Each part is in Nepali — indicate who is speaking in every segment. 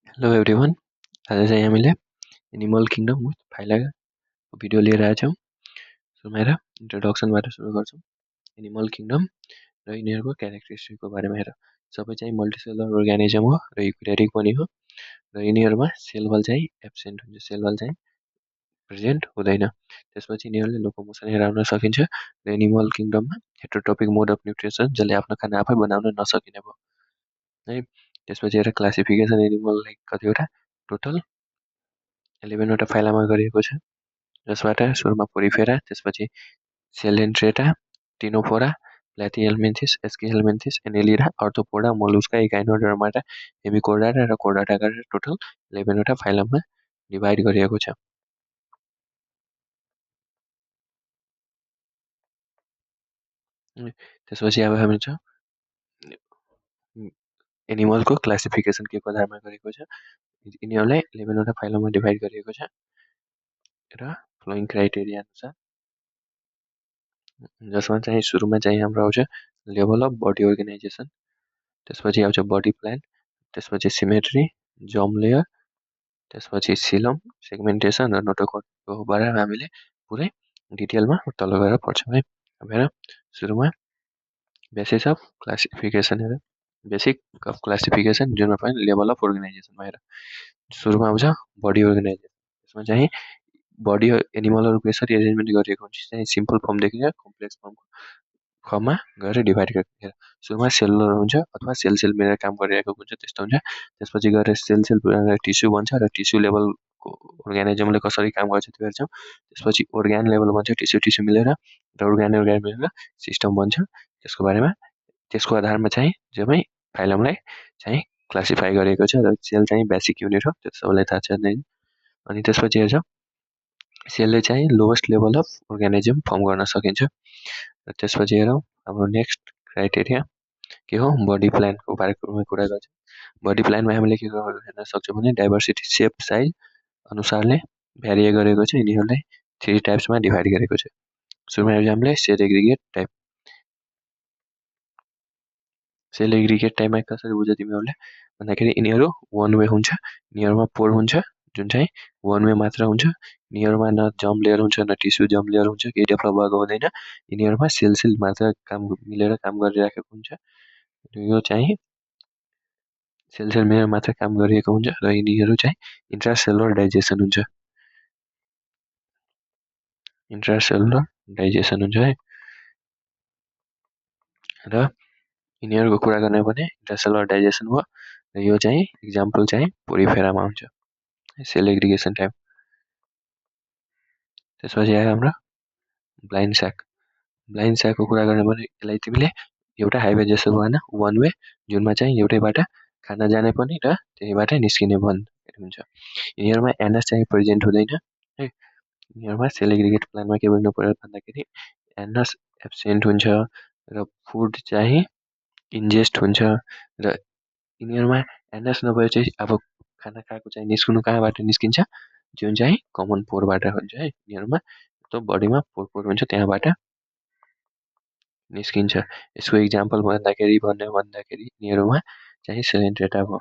Speaker 1: Hello everyone. आज चाहिँ हामीले एनिमल किङडम विथ फाइलाको भिडियो लिएर आएछौँ। सुरुमा इन्ट्रोडक्सनबाट सुरु गर्छौँ। एनिमल किङडम र यिनीहरूको क्यारेक्टरिस्टिकको बारेमा हेर। सबै चाहिँ मल्टिसेलर अर्गानिजम हो र युक्यारियोटिक पनि हो र यिनीहरूमा सेल वाल चाहिँ एब्सेन्ट हुन्छ, सेल वाल चाहिँ प्रेजेन्ट हुँदैन। त्यसपछि यिनीहरूले लोकोमोसन हेराउन सकिन्छ र एनिमल किङडममा हेटेरोट्रोपिक मोड अफ न्युट्रिसन जसले आफ्नो खाना आफै बनाउन नसकिने भयो है। त्यसपछि हेर क्लासिफिकेसन एनिमललाई कतिवटा टोटल 11वटा फाइलामा गरिएको छ, जसबाट सुरुमा पोरिफेरा, त्यसपछि Coelenterata, Ctenophora, Platyhelminthes, Aschelminthes, Annelida, Arthropoda, Mollusca, Echinodermata, Hemichordata र कोर्डाटा गरेर टोटल 11वटा फाइलममा डिभाइड गरिएको छ। त्यसपछि अब हामी छ एनिमलको क्लासिफिकेसन के को आधारमा गरेको छ। यिनीहरूलाई 11वटा फाइलममा डिभाइड गरिएको छ र फ्लोइङ क्राइटेरिया अनुसार, जसमा चाहिँ सुरुमा चाहिँ हाम्रो आउँछ लेभल अफ बडी अर्गनाइजेसन, त्यसपछि आउँछ बडी प्लान, त्यसपछि सिमेट्री, जम लेयर, त्यसपछि सिलम, सेगमेन्टेसन र नोटोकोटबाट हामीले पुरै डिटेलमा तल गएर पढ्छौँ है। अब हेर सुरुमा बेसिस अफ क्लासिफिकेसन, हेर बेसिक अफ क्लासिफिकेसन जुनमा पनि लेभल अफ अर्गनाइजेसनमा हेर सुरुमा आउँछ बडी अर्गनाइजेसन। यसमा चाहिँ बडी एनिमलहरूको यसरी एरेन्जमेन्ट गरिएको हुन्छ चाहिँ सिम्पल फर्मदेखि कम्प्लेक्स फर्ममा गएर डिभाइड गरेर सुरुमा सेलुलर हुन्छ अथवा सेल सेल मिलेर काम गरिरहेको हुन्छ, त्यस्तो हुन्छ। त्यसपछि गएर सेल सेल टिस्यु बन्छ र टिस्यु लेभलको अर्गानिजमले कसरी काम गर्छ त्यो हेर्छौँ। त्यसपछि अर्ग्यान लेभल बन्छ, टिस्यु टिस्यु मिलेर र अर्ग्यान मिलेर सिस्टम बन्छ। त्यसको बारेमा त्यसको आधारमा चाहिँ जम्मै फाइलमलाई चाहिँ क्लासिफाई गरेको छ र सेल चाहिँ बेसिक युनिट हो, त्यो सबैलाई थाहा छ नै। अनि त्यसपछि हेर्छौँ सेलले चाहिँ lowest level of organism form गर्न सकिन्छ। र त्यसपछि हेरौँ हाम्रो नेक्स्ट क्राइटेरिया के हो, बडी प्लानको बारेमा कुरा गर्छ। बडी प्लानमा हामीले के हेर्न सक्छौँ भने डाइभर्सिटी सेप साइज अनुसारले भ्यारिए गरेको छ। यिनीहरूलाई 3 टाइप्समा डिभाइड गरेको छ। सुरुमा हामीले cell aggregate type. Cell aggregate टाइपमा कसरी बुझ्छ तिमीहरूले भन्दाखेरि यिनीहरू वान वे हुन्छ, यिनीहरूमा पोर हुन्छ जुन चाहिँ वान वे मात्र हुन्छ। यिनीहरूमा न जम लेयर हुन्छ न टिस्यु जम लेयर हुन्छ, केही डेभलप भएको हुँदैन। यिनीहरूमा सेल सेल मात्र काम मिलेर काम गरिरहेको हुन्छ। यो चाहिँ सेल सेल मिलेर मात्र काम गरिएको हुन्छ र यिनीहरू चाहिँ इन्ट्रासेलुलर डाइजेसन हुन्छ, इन्ट्रासेलुलर डाइजेसन हुन्छ है। र यिनीहरूको कुरा गर्ने भने इन्ट्रासेलुलर डाइजेसन हो र यो चाहिँ इक्जाम्पल चाहिँ पोरिफेरामा हुन्छ, सेल एग्रिगेसन टाइप। त्यसपछि आयो हाम्रो ब्लाइन्ड स्याक। ब्लाइन्ड स्याकको कुरा गर्ने भने यसलाई तिमीले एउटा हाइवे जस्तो भएन, वान वे जुनमा चाहिँ एउटैबाट खाना जाने पनि र त्यहीबाट निस्किने बन्द हुन्छ। यिनीहरूमा एनएस चाहिँ प्रेजेन्ट हुँदैन है। यिनीहरूमा सेल एग्रिगेट प्लानमा के भन्नु पर्यो भन्दाखेरि एनएस एब्सेन्ट हुन्छ र फुड चाहिँ इन्जेस्ट हुन्छ र यिनीहरूमा एनएस नभएपछि अब खाना खाएको चाहिँ निस्किनु कहाँबाट निस्किन्छ, जुन चाहिँ कमन पोरबाट हुन्छ है। यिनीहरूमा त्यो बडीमा पोर हुन्छ त्यहाँबाट निस्किन्छ। यसको इक्जाम्पल भन्दाखेरि यिनीहरूमा चाहिँ सेलेन्ट्रेटा भयो,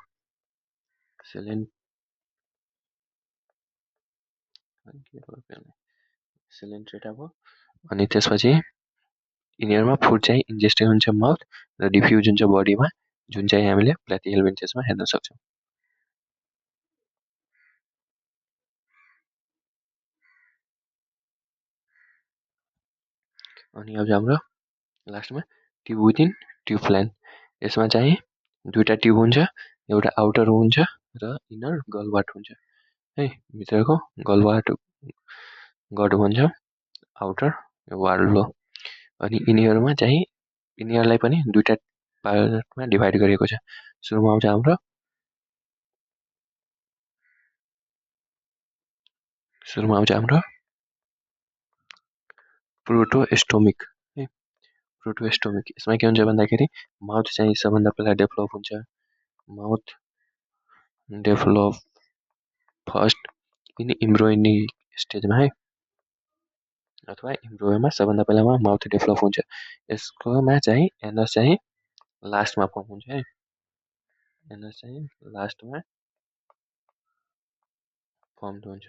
Speaker 1: सेलेन्ट्रेटा भयो। अनि त्यसपछि यिनीहरूमा फुड चाहिँ इन्जेस्टेड हुन्छ माउथ र डिफ्युज हुन्छ बडीमा, जुन चाहिँ हामीले प्ल्याथिहेल्मिन्थिसमा हेर्न सक्छौँ। अनि अब हाम्रो लास्टमा ट्युब विथिन ट्युब प्लान। यसमा चाहिँ दुईवटा ट्युब हुन्छ, एउटा आउटर हुन्छ र इनर गलवाट हुन्छ है। भित्रको गलवाट गड भन्छ, आउटर वाल्भ। अनि यिनीहरूमा चाहिँ यिनीहरूलाई पनि दुईवटा पार्टमा डिभाइड गरिएको छ। सुरुमा आउँछ हाम्रो प्रोटोस्टोमिक है, प्रोटोस्टोमिक। यसमा के हुन्छ भन्दाखेरि माउथ चाहिँ सबभन्दा पहिला डेभलप हुन्छ। माउथ डेभलप फर्स्ट इन इम्ब्रोइनिक स्टेजमा है, अथवा इम्ब्रोमा सबभन्दा पहिलामा माउथ डेभलप हुन्छ। यसकोमा चाहिँ एनस चाहिँ लास्टमा फर्म हुन्छ है, एनस चाहिँ लास्टमा फर्म हुन्छ।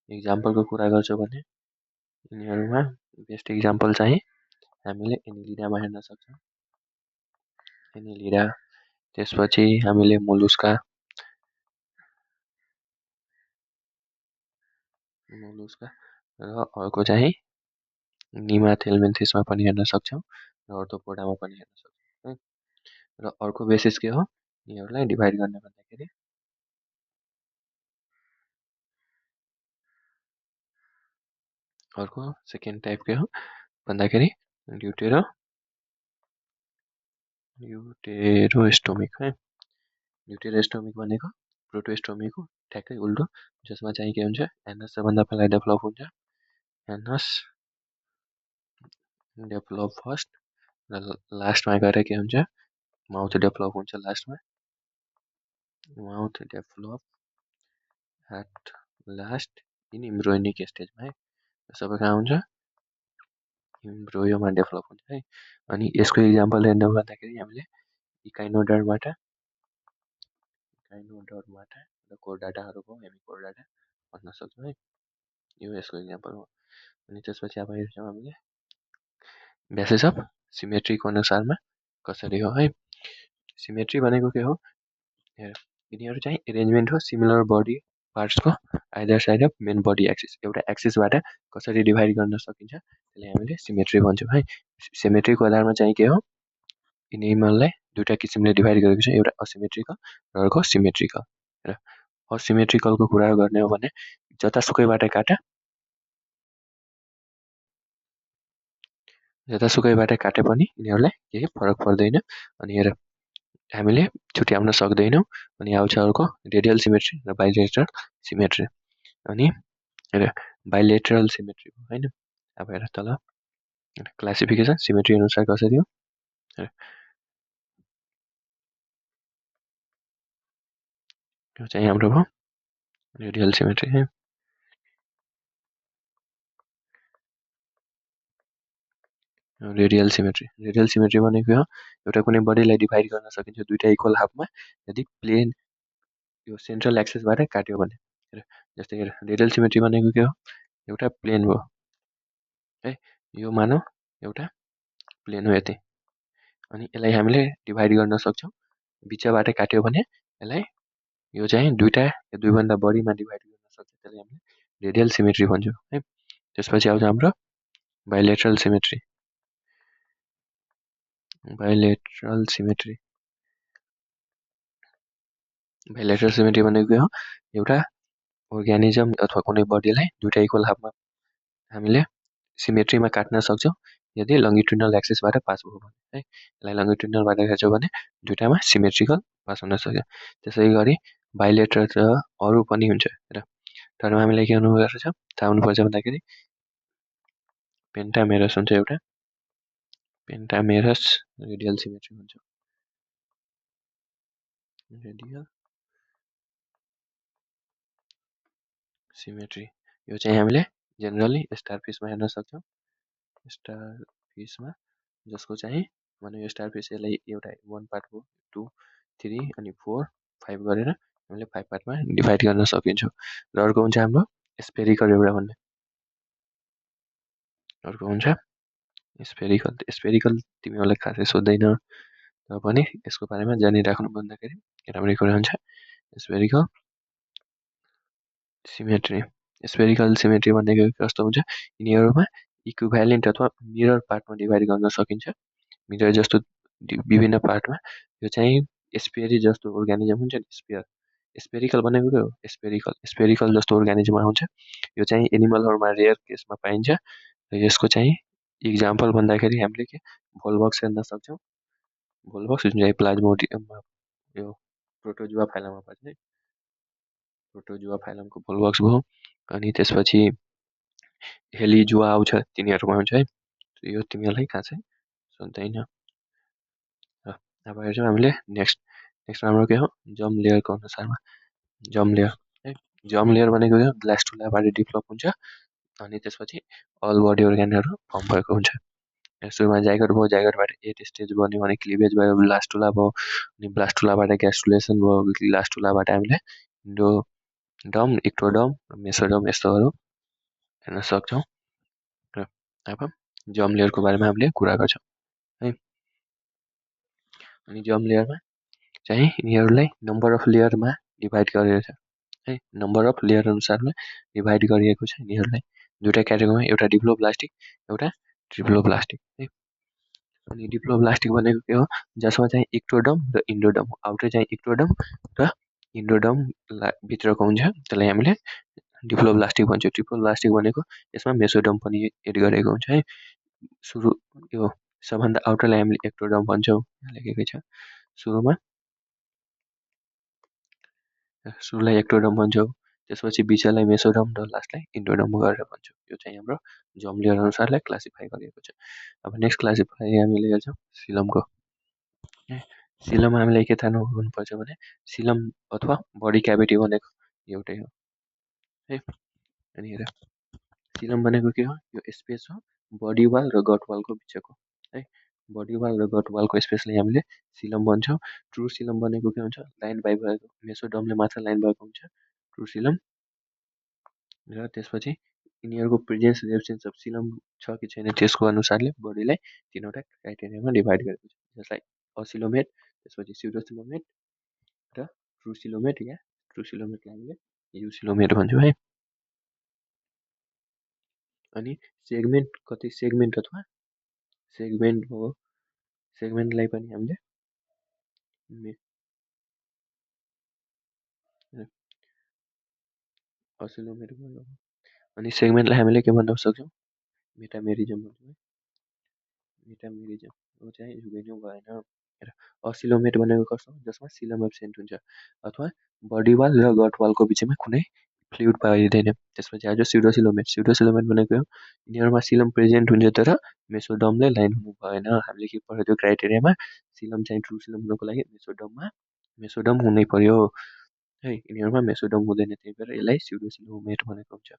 Speaker 1: इक्जाम्पलको कुरा गर्छौँ भने यिनीहरूमा बेस्ट इक्जाम्पल चाहिँ हामीले एनिलिडामा हेर्न सक्छौँ। एनिलिडा, त्यसपछि हामीले मोलुस्का र अर्को चाहिँ निमाथेलमेन्थिसमा पनि हेर्न सक्छौँ र अर्थोपोडामा पनि हेर्न सक्छौँ है। र अर्को बेसिस के हो यिनीहरूलाई डिभाइड गर्ने भन्दाखेरि अर्को सेकेन्ड टाइप के हो भन्दाखेरि ड्युटेरोस्टोमिक है। ड्युटेरोस्टोमिक भनेको प्रोटोस्टोमिक हो ठ्याक्कै उल्टो, जसमा चाहिँ के हुन्छ एनस सबभन्दा पहिला डेभलप हुन्छ। एनस डेभलप फर्स्ट र लास्टमा गएर के हुन्छ माउथ डेभलप हुन्छ लास्टमा। Mouth develop at last in embryonic स्टेजमा है। सबै कहाँ हुन्छ इम्ब्रोयोमा डेभलप हुन्छ है। अनि यसको इक्जाम्पल हेर्नु भन्दाखेरि हामीले इकाइनोडर्माटा र कोर्डाटाहरूको हेमिकोर्डाटा भन्न सक्छौँ है। यो यसको इक्जाम्पल हो। अनि त्यसपछि अब हेर्छौँ हामीले बेसिस अफ सिमेट्रीको अनुसारमा कसरी हो है। सिमेट्री भनेको के हो यिनीहरू चाहिँ एरेन्जमेन्ट हो सिमिलर बडी पार्ट्सको either side of main body axis. एउटा एक्सिसबाट कसरी डिभाइड गर्न सकिन्छ त्यसलाई हामीले सिमेट्री भन्छौँ है। सिमेट्रीको आधारमा चाहिँ के हो एनिमललाई दुईवटा किसिमले डिभाइड गरेको छ, एउटा असिमेट्रिकल र अर्को सिमेट्रिकल। र असिमेट्रिकलको कुरा गर्ने हो भने जतासुकैबाट काटे पनि यिनीहरूलाई केही फरक पर्दैन। अनि हेर हामीले छुट्याउन सक्दैनौँ। अनि आउँछ अर्को रेडियल सिमेट्री र बाइलेटरल सिमेट्री। अनि हेर बाइलेटरल सिमेट्री होइन। अब हेर तल क्लासिफिकेसन सिमेट्री अनुसार कसरी हो यो चाहिँ हाम्रो भयो रेडियल सिमेट्री है। रेडियल सिमेट्री भनेको हो एउटा कुनै बडीलाई डिभाइड गर्न सकिन्छ दुईटा इक्वल हाफमा यदि प्लेन यो सेन्ट्रल एक्सिसबाट काट्यो भने। जस्तै रेडियल सिमेट्री भनेको के हो एउटा प्लेन हो है। यो मानौ एउटा प्लेन हो यति, अनि यसलाई हामीले डिभाइड गर्न सक्छौँ। बिचबाट काट्यो भने यसलाई यो चाहिँ दुईटा या दुईभन्दा बढीमा डिभाइड गर्न सक्छ, त्यसलाई हामीले रेडियल सिमेट्री भन्छौँ है। त्यसपछि आउँछ हाम्रो बाइलेटरल सिमेट्री। बाइलेटरल सिमेट्री भनेको हो एउटा अर्ग्यानिजम अथवा कुनै बडीलाई दुईटा इक्वल हाफमा हामीले सिमेट्रीमा काट्न सक्छौँ यदि लङ्गिट्युडनल एक्सिसबाट पास भयो भने है। यसलाई लङ्गिट्युडनलबाट हेर्छौँ भने दुईटामा सिमेट्रिकल पास हुन सक्छ। त्यसै गरी बाइलेटरल र अरू पनि हुन्छ र तर हामीले के हुनुपर्छ थाहा हुनुपर्छ भन्दाखेरि पेन्टामेरस हुन्छ एउटा पेन्टामेरस रेडियल सिमेट्री हुन्छ। रेडियल सिमेट्री यो चाहिँ हामीले जेनरली स्टारफिसमा हेर्न सक्छौँ। स्टारफिसमा जसको चाहिँ मानौ यो स्टारफिस यसलाई एउटा 1 पार्ट हो 2 3 अनि 4 5 गरेर हामीले 5 पार्टमा डिभाइड गर्न सकिन्छ। र अर्को हुन्छ हाम्रो स्पेरिकल एउटा भन्ने अर्को हुन्छ स्पेरिकल तिमीहरूलाई खासै सोध्दैन र पनि यसको बारेमा जानिराख्नु भन्दाखेरि राम्रै कुरा हुन्छ। स्पेरिकल सिमेट्री भनेको कस्तो हुन्छ यिनीहरूमा इक्विभ्यालेन्ट अथवा मिरर पार्टमा डिभाइड गर्न सकिन्छ। मिरर जस्तो विभिन्न पार्टमा यो चाहिँ स्पेरी जस्तो अर्ग्यानिजम हुन्छ नि स्पेरिकल भनेको के हो स्पेरिकल जस्तो अर्ग्यानिजम आउँछ। यो चाहिँ एनिमलहरूमा रेयर केसमा पाइन्छ र यसको चाहिँ इक्जाम्पल भन्दाखेरि हामीले के भोलबक्स हेर्न सक्छौँ। भोलबक्स जुन चाहिँ प्लाज्मोडियममा यो प्रोटोजुआ फाइलममा पर्छ है। प्रोटोजुआ फाइलमको भोलबक्स भयो। अनि त्यसपछि हेलिजुआ आउँछ तिनीहरूमा हुन्छ है। यो तिमीहरूलाई खासै सोध्दैन। अब हेर्छौँ हामीले नेक्स्ट हाम्रो के हो जम लेयरको अनुसारमा जम लेयर है। जम लेयर भनेको के हो ब्लास्टुलाबाट डेभलप हुन्छ अनि त्यसपछि अल बडी अर्ग्यानहरू फर्म भएको हुन्छ। सुरुमा जाइगोट भयो जाइगोटबाट 8 स्टेज बन्यो भने क्लिभेज भयो ब्लास्टुला भयो अनि ब्लास्टुलाबाट ग्यास्ट्रुलेसन भयो ग्यास्ट्रुलाबाट हामीले डम, इक्टोडम, मेसोडम यस्तोहरू हेर्न सक्छौँ र अब जर्म लेयरको बारेमा हामीले कुरा गर्छौँ है। अनि जर्म लेयरमा चाहिँ यिनीहरूलाई नम्बर अफ लेयरमा डिभाइड गरेर छ है, नम्बर अफ लेयर अनुसारमा डिभाइड गरिएको छ यिनीहरूलाई दुईवटा क्याटेगोरीमा, एउटा डिप्लोब्लास्टिक एउटा ट्रिप्लोब्लास्टिक है। अनि डिप्लोब्लास्टिक भनेको के हो, जसमा चाहिँ इक्टोडम र इन्डोडम हो। आउटर चाहिँ इक्टोडम र इन्डोडम भित्रको हुन्छ, त्यसलाई हामीले डिप्लोब्लास्टिक भन्छौँ। ट्रिप्लोब्लास्टिक भनेको यसमा मेसोडम पनि एड गरेको हुन्छ है। सुरु यो सबभन्दा आउटरलाई हामीले एक्टोडम भन्छौँ, लेखेकै छ। सुरुलाई एक्टोडम भन्छौँ, त्यसपछि बिचलाई मेसोडम र लास्टलाई इन्डोडम गरेर भन्छौँ। यो चाहिँ हाम्रो जर्म लेयर अनुसारलाई क्लासिफाई गरिएको छ। अब नेक्स्ट क्लासिफाई हामीले हेर्छौँ सिलमको। सिलम हामीलाई के थाहा हुनुपर्छ भने सिलम अथवा बडी क्याभिटी भनेको एउटै हो है। अनि हेर, सिलम भनेको के हो, यो स्पेस हो बडी वाल र गट वालको बिचको है। बडी वाल र गट वालको स्पेसलाई हामीले सिलम भन्छौँ। ट्रु सिलम भनेको के हुन्छ, लाइन बाई भएको, मेसोडमले मात्र लाइन भएको हुन्छ ट्रु सिलम। र त्यसपछि यिनीहरूको प्रेजेन्स र एब्सेन्स अफ सिलम छ कि छैन त्यसको अनुसारले बडीलाई तिनवटा क्राइटेरियामा डिभाइड गरेको छ, जसलाई असिलोमेट, त्यसपछि स्युडोसिलोमेट र ट्रुसिलोमेट या ट्रुसिलोमेटलाई हामीले युसिलोमेट भन्छौँ है। अनि सेगमेन्ट कति सेगमेन्ट अथवा सेगमेन्ट हो, सेगमेन्टलाई पनि हामीले असिलोमेट भन्छौँ। अनि सेगमेन्टलाई हामीले के भन्न सक्छौँ, मेटामेरिजम भन्छौँ। मेटामेरिजम हो चाहिँ जुगेन्यौ भएन। असिलोमेट भनेको कस्तो, जसमा सिलम एब्सेन्ट हुन्छ अथवा बडी वाल र गट वालको बिचमा कुनै फ्लुइड पाइँदैन। त्यसपछि आउँछ स्युडोसिलोमेट। स्युडोसिलोमेट भनेको यिनीहरूमा सिलम प्रेजेन्ट हुन्छ तर मेसोडमले लाइन हुनु भएन। हामीले के पढ्यो त्यो क्राइटेरियामा, सिलम चाहिँ ट्रु सिलम हुनुको लागि मेसोडम हुनै पर्यो है। यिनीहरूमा मेसोडम हुँदैन, त्यही भएर यसलाई स्युडोसिलोमेट भनेको हुन्छ।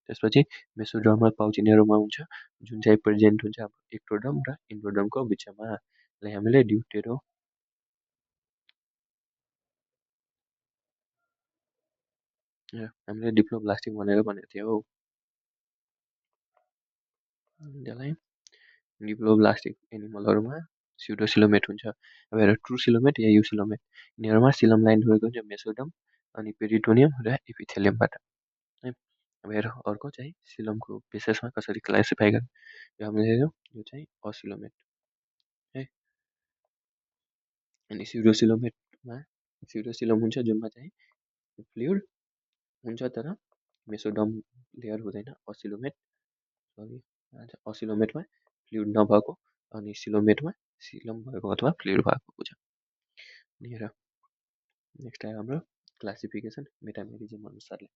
Speaker 1: त्यसपछि मेसोडर्मल पाउच यिनीहरूमा हुन्छ, जुन चाहिँ प्रेजेन्ट हुन्छ अब एक्टोडम र इन्डोडमको बिचमा, यसलाई हामीले ड्युटेरो हामीले डिप्लोब्लास्टिक भनेर भनेको थियो। त्यसलाई डिप्लोब्लास्टिक एनिमलहरूमा स्युडोसिलोमेट हुन्छ। अब हेर, ट्रु सिलोमेट या युसिलोमेट, यिनीहरूमा सिलम लाइन रहेको हुन्छ मेसोडम अनि पेरिटोनियम र एपिथेलियमबाट है। अब हेर, अर्को चाहिँ सिलमको बेसिसमा कसरी क्लासिफाई गर्ने, यो हामीले हेऱ्यौँ, यो चाहिँ असिलोमेट है। अनि स्युडोसिलोम हुन्छ जुनमा चाहिँ फ्लुइड हुन्छ तर मेसोडम लेयर हुँदैन। असिलोमेटमा फ्लुइड नभएको अनि सिलोमेटमा सिलम भएको अथवा फ्लुइड भएको हुन्छ। अनि हेर, नेक्स्ट आयो हाम्रो क्लासिफिकेसन मेटामेरिजम अनुसारले।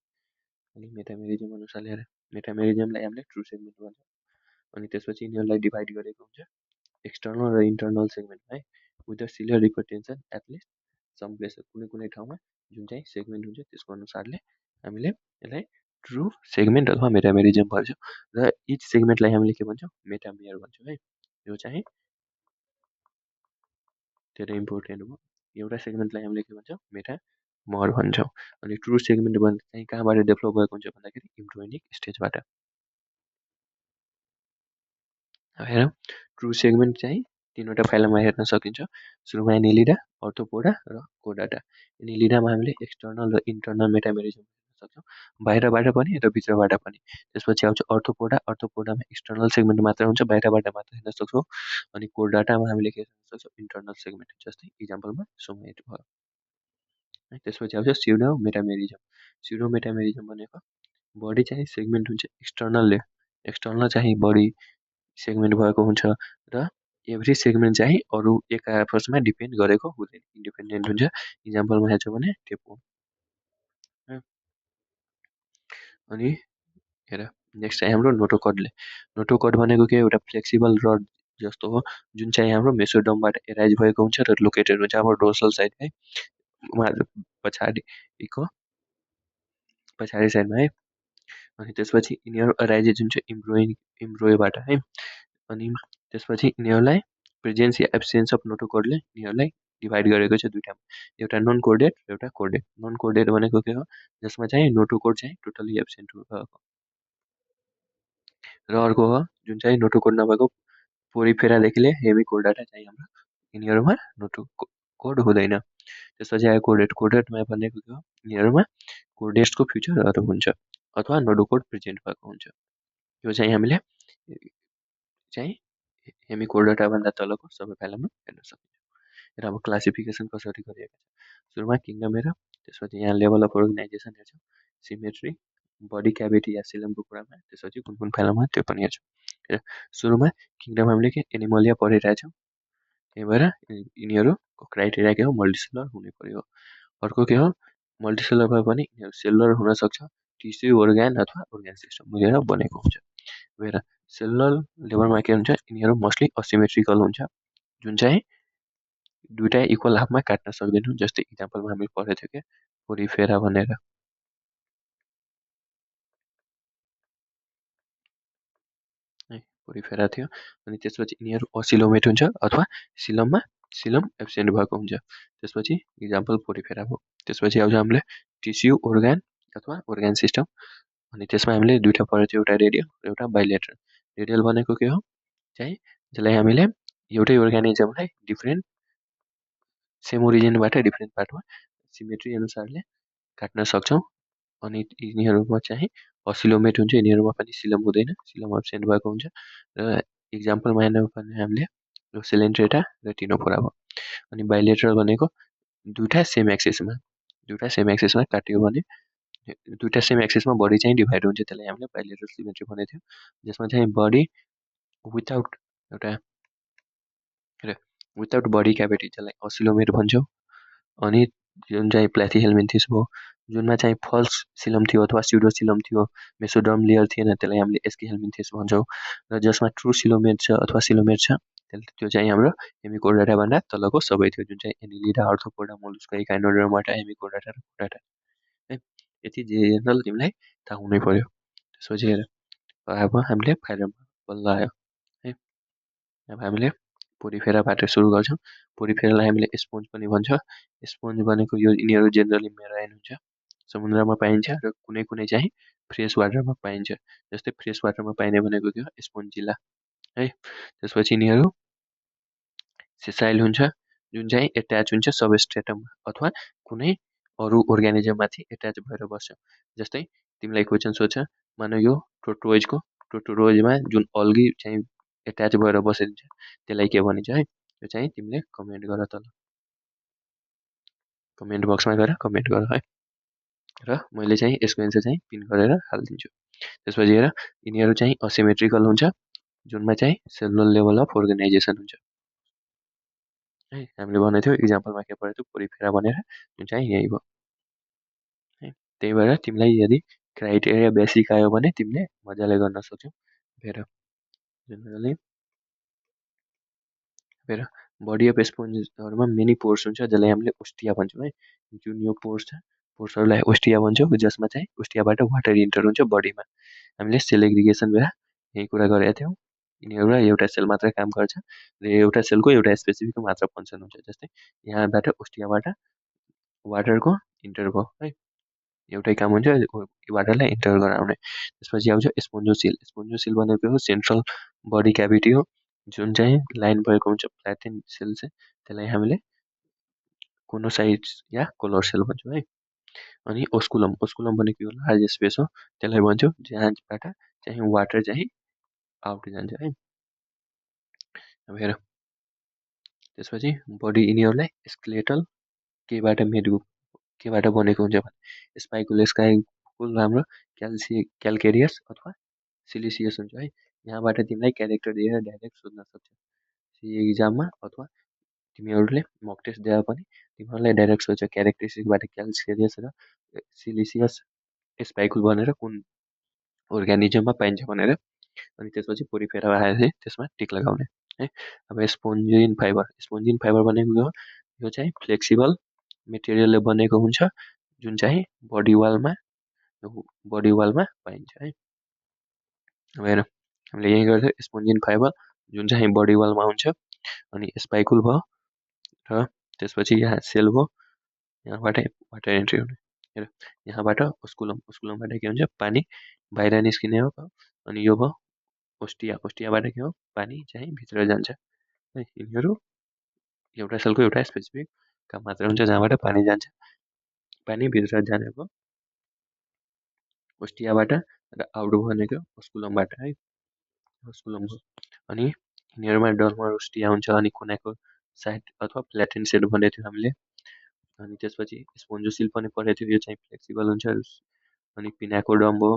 Speaker 1: अनि मेटामेरिजम अनुसारले हेर, मेटामेरिजमलाई हामीले ट्रु सेगमेन्ट भन्छौँ। अनि त्यसपछि यिनीहरूलाई डिभाइड गरेको हुन्छ एक्सटर्नल र इन्टर्नल सेगमेन्ट है, with the ciliary repetition at least some places, कुनै कुनै ठाउँमा जुन चाहिँ सेगमेन्ट हुन्छ त्यसको अनुसारले हामीले यसलाई ट्रु सेगमेन्ट अथवा मेटामेरिजम भन्छौँ। र इच सेगमेन्टलाई हामीले के भन्छौँ, मेटामेयर भन्छौँ है। यो चाहिँ धेरै इम्पोर्टेन्ट हो। एउटा सेगमेन्टलाई हामीले के भन्छौँ, मेटामर भन्छौँ। अनि ट्रु सेगमेन्ट चाहिँ कहाँबाट डेभलप भएको हुन्छ भन्दाखेरि इम्ब्रोनिक स्टेजबाट। हेर, ट्रु सेगमेन्ट चाहिँ तिनवटा फाइलमा हेर्न सकिन्छ। सुरुमा एनिलिडा, अर्थोपोडा र कोडाटा। एनिलिडामा हामीले एक्सटर्नल र इन्टर्नल मेटामेरिजम हेर्न सक्छौँ, बाहिरबाट पनि र भित्रबाट पनि। त्यसपछि आउँछ अर्थोपोडा। अर्थोपोडामा एक्सटर्नल सेगमेन्ट मात्र हुन्छ, बाहिरबाट मात्र हेर्न सक्छौँ। अनि कोडाटामा हामीले के हेर्न सक्छौँ, इन्टर्नल सेगमेन्ट, जस्तै इक्जाम्पलमा सोमेट भयो है। त्यसपछि आउँछ स्युडो मेटामेरिजम। स्युडो मेटामेरिजम भनेको बडी चाहिँ सेगमेन्ट हुन्छ एक्सटर्नल एक्सटर्नल चाहिँ बडी सेगमेन्ट भएको हुन्छ र एभ्री सेगमेन्ट चाहिँ अरू एक आपसमा डिपेन्ड गरेको हुँदैन, इन्डिपेन्डेन्ट हुन्छ। इक्जाम्पलमा हेर्छौँ भने टेपो। अनि हेर, नेक्स्ट चाहिँ हाम्रो नोटोकडले। नोटोकड भनेको के, एउटा फ्लेक्सिबल रड जस्तो हो, जुन चाहिँ हाम्रो मेसोडमबाट एराइज भएको हुन्छ र लोकेटेड हुन्छ हाम्रो डोर्सल साइड है, पछाडिको पछाडि साइडमा है। अनि त्यसपछि यिनीहरू एराइजेस हुन्छ इम्ब्रोबाट है। अनि त्यसपछि यिनीहरूलाई प्रेजेन्स या एब्सेन्स अफ नोटोकडले यिनीहरूलाई डिभाइड गरेको छ दुईटामा, एउटा नन कोडेड र एउटा कोडेड। नन कोडेड भनेको के हो, जसमा चाहिँ नोटो कोड चाहिँ टोटल्ली एब्सेन्ट भएको, र अर्को हो जुन चाहिँ नोटो कोड नभएको पोरिफेरादेखि लिएर हेमी कोड डाटा चाहिँ हाम्रो यिनीहरूमा नोटो कोड हुँदैन। त्यसपछि आयो कोडेड। कोडेडमा भनेको के हो, यिनीहरूमा कोडेड्सको फ्युचरहरू हुन्छ अथवा नोडो कोड प्रेजेन्ट भएको हुन्छ। यो चाहिँ हामीले चाहिँ हेमी कोड डाटाभन्दा तलको सबै फाइलमा हेर्न सकिन्छ। र अब क्लासिफिकेसन कसरी गरिएको छ, सुरुमा किङडम हेरौँ, त्यसपछि यहाँ लेभल अफ अर्गनाइजेसन हेर्छौँ, सिमेट्री, बडी क्याभिटी या सिलमको कुरामा, त्यसपछि कुन कुन फाइलमा त्यो पनि हेर्छौँ। सुरुमा किङडम हामीले के एनिमलिया पढिरहेछौँ, त्यही भएर यिनीहरूको क्राइटेरिया के हो, मल्टिसेलुलर हुनु पर्यो। अर्को के हो, मल्टिसेलुलर भए पनि यिनीहरू सेलुलर हुनसक्छ, टिस्यु अर्ग्यान अथवा अर्ग्यान सिस्टम मिलेर बनेको हुन्छ। भएर सेलुलर लेभलमा के हुन्छ, यिनीहरू मोस्टली असिमेट्रिकल हुन्छ, जुन चाहिँ दुईटा इक्वल हाफमा काट्न सक्दैनौँ। जस्तै इक्जाम्पलमा हामीले पढेको थियो क्या पोरिफेरा भनेर, है पोरिफेरा थियो। अनि त्यसपछि यिनीहरू असिलोमेट हुन्छ अथवा सिलम एब्सेन्ट भएको हुन्छ। त्यसपछि इक्जाम्पल पोरिफेरा भयो। त्यसपछि आउँछ हामीले टिस्यु अर्ग्यान अथवा अर्ग्यान सिस्टम। अनि त्यसमा हामीले दुईवटा पढेको थियो, एउटा रेडियल र एउटा बाइलेटरल। रेडियल भनेको के हो चाहिँ, जसलाई हामीले एउटै अर्ग्यानिजमलाई डिफ्रेन्ट सेम ओरिजिनबाट डिफ्रेन्ट पार्टमा सिमेट्री अनुसारले काट्न सक्छौँ। अनि यिनीहरूमा चाहिँ असिलोमेट हुन्छ, यिनीहरूमा पनि सिलम हुँदैन, सिलम एब्सेन्ट भएको हुन्छ। र इक्जाम्पलमा हेर्नु भने हामीले सेलेन्ट्रेटा र टिनोफोरा भयो। अनि बाइलेटरल भनेको दुईवटा सेम एक्सिसमा काट्यो भने, दुईवटा सेम एक्सिसमा बडी चाहिँ डिभाइड हुन्छ, त्यसलाई हामीले बाइलेटरल सिमेट्री भनेको थियो। जसमा चाहिँ बडी विदाउट बडी क्याभिटी, जसलाई असिलोमेट भन्छौँ। अनि जुन चाहिँ प्लेथिहेल्मिन्थिस भयो, जुनमा चाहिँ फल्स सिलम थियो अथवा स्युडो सिलम थियो, मेसोडर्म लेयर थिएन, त्यसलाई हामीले एस्किहेल्मिन्थिस भन्छौँ। र जसमा ट्रु सिलोमेट छ अथवा सिलोमेट छ, त्यो चाहिँ हाम्रो हेमिकोडाटाभन्दा तलको सबै थियो, जुन चाहिँ एनिलिडा, आर्थ्रोपोडा, मोलस्का, एकाइनोडर्माटा, हेमिकोडाटा र कोडाटा, है। यति जेनरल तिमीलाई थाहा हुनै पर्यो। त्यसपछि हेर अब हामीले फाइलमा बल्ल आयो, है। अब हामीले पोरिफेराबाट सुरु गर्छौँ। पोरिफेरालाई हामीले स्पोन्ज पनि भन्छ। स्पोन्ज भनेको यो यिनीहरू जेनरली मेराइन हुन्छ, समुद्रमा पाइन्छ र कुनै कुनै चाहिँ फ्रेस वाटरमा पाइन्छ। जस्तै फ्रेस वाटरमा पाइने भनेको के हो, स्पोन्जिला, है। त्यसपछि यिनीहरू सेसाइल हुन्छ, जुन चाहिँ एट्याच हुन्छ सबस्ट्रेटममा अथवा कुनै अरू अर्ग्यानिजममाथि एट्याच भएर बस्छ। जस्तै तिमीलाई क्वेसन सोध्छ, मानौ यो टोटोरोजमा जुन अल्गी चाहिँ एट्याच भएर बसिन्छ, त्यसलाई के भनिन्छ, है। यो चाहिँ तिमीले कमेन्ट गर, तल कमेन्ट बक्समा गएर कमेन्ट गर, है। र मैले चाहिँ यसको एन्सर चाहिँ पिन गरेर हालिदिन्छु। त्यसपछि हेर यिनीहरू चाहिँ असिमेट्रिकल हुन्छ, जुनमा चाहिँ सेलुलर लेभल अफ अर्गनाइजेसन हुन्छ, है। हामीले भनेको थियो इक्जाम्पलमा के पढेको थियो, पोरिफेरा भनेर, जुन चाहिँ यही भयो, है। त्यही भएर तिमीलाई यदि क्राइटेरिया बेसिक आयो भने तिमीले मजाले गर्न सक्छौ। हेर जेनरली हेर बडी अफ स्पोन्जहरूमा मेनी पोर्स हुन्छ, जसलाई हामीले ओस्टिया भन्छौँ, है। जुन यो पोर्स छ, पोर्सहरूलाई ओस्टिया भन्छौँ, जसमा चाहिँ ओस्टियाबाट वाटर इन्टर हुन्छ बडीमा। हामीले सेल एग्रिगेसन बेला यही कुरा गरेका थियौँ, यिनीहरूलाई एउटा सेल मात्र काम गर्छ र एउटा सेलको एउटा स्पेसिफिक मात्र फङ्सन हुन्छ। जस्तै यहाँबाट ओस्टियाबाट वाटरको इन्टर भयो, है, एउटै काम हुन्छ, वाटरलाई इन्टर गराउने। त्यसपछि आउँछ स्पोन्जोसिल। स्पोन्जोसिल भनेको हो सेन्ट्रल बडी क्याभिटी हो, जुन चाहिँ लाइन भएको हुन्छ फ्ल्याटेन सेल चाहिँ, त्यसलाई हामीले कोनोसाइट्स या कोलर सेल भन्छौँ, है। अनि ओस्कुलम भनेको यो लार्ज स्पेस हो, त्यसलाई भन्छौँ जहाँबाट चाहिँ वाटर चाहिँ आउट जान्छ, है। अब हेर त्यसपछि बडी यिनीहरूलाई स्केलेटल केबाट बनेको हुन्छ भने स्पाइकुल राम्रो क्याल्केरियस अथवा सिलिसियस हुन्छ, है। यहाँबाट तिमीलाई क्यारेक्टर दिएर डाइरेक्ट सोध्न सक्छ इक्जाममा, अथवा तिमीहरूले मक टेस्ट दिए पनि तिमीहरूलाई डाइरेक्ट सोध्छ क्यारेक्टरिस्टिकबाट क्याल्केरियस र सिलिसियस स्पाइकुल भनेर कुन अर्ग्यानिजममा पाइन्छ भनेर। अनि त्यसपछि पोरिफेरा आएपछि त्यसमा टिक लगाउने, है। अब स्पोन्जिन फाइबर भनेको हो, यो चाहिँ फ्लेक्सिबल मेटेरियलले बनेको हुन्छ, जुन चाहिँ बडी वालमा पाइन्छ, है। अब हेर हामीले यही गर्थ्यो स्पोन्जिन फाइबर, जुन चाहिँ बडी वालमा हुन्छ। अनि स्पाइकुल भयो र त्यसपछि यहाँ सेल भयो, यहाँबाट वाटर एन्ट्री हुने। हेर यहाँबाट ओस्कुलमबाट के हुन्छ, पानी बाहिर निस्किने हो। अनि यो भयो ओस्टियाबाट के हो, पानी चाहिँ भित्र जान्छ है। यिनीहरू एउटा सेलको एउटा स्पेसिफिक काम मात्र हुन्छ जहाँबाट पानी जान्छ। पानी भित्र जाने भयो ओस्टियाबाट र आउट भनेको ओस्कुलमबाट है, ओस्कुलम भयो। अनि यिनीहरूमा डर्मर ओस्टिया हुन्छ, अनि कुनाको साइड अथवा फ्ल्याटेन सेट भनेको थियो हामीले। अनि त्यसपछि स्पोन्जोसिल पनि पढेको थियो, यो चाहिँ फ्लेक्सिबल हुन्छ। अनि पिनाकोडम भयो,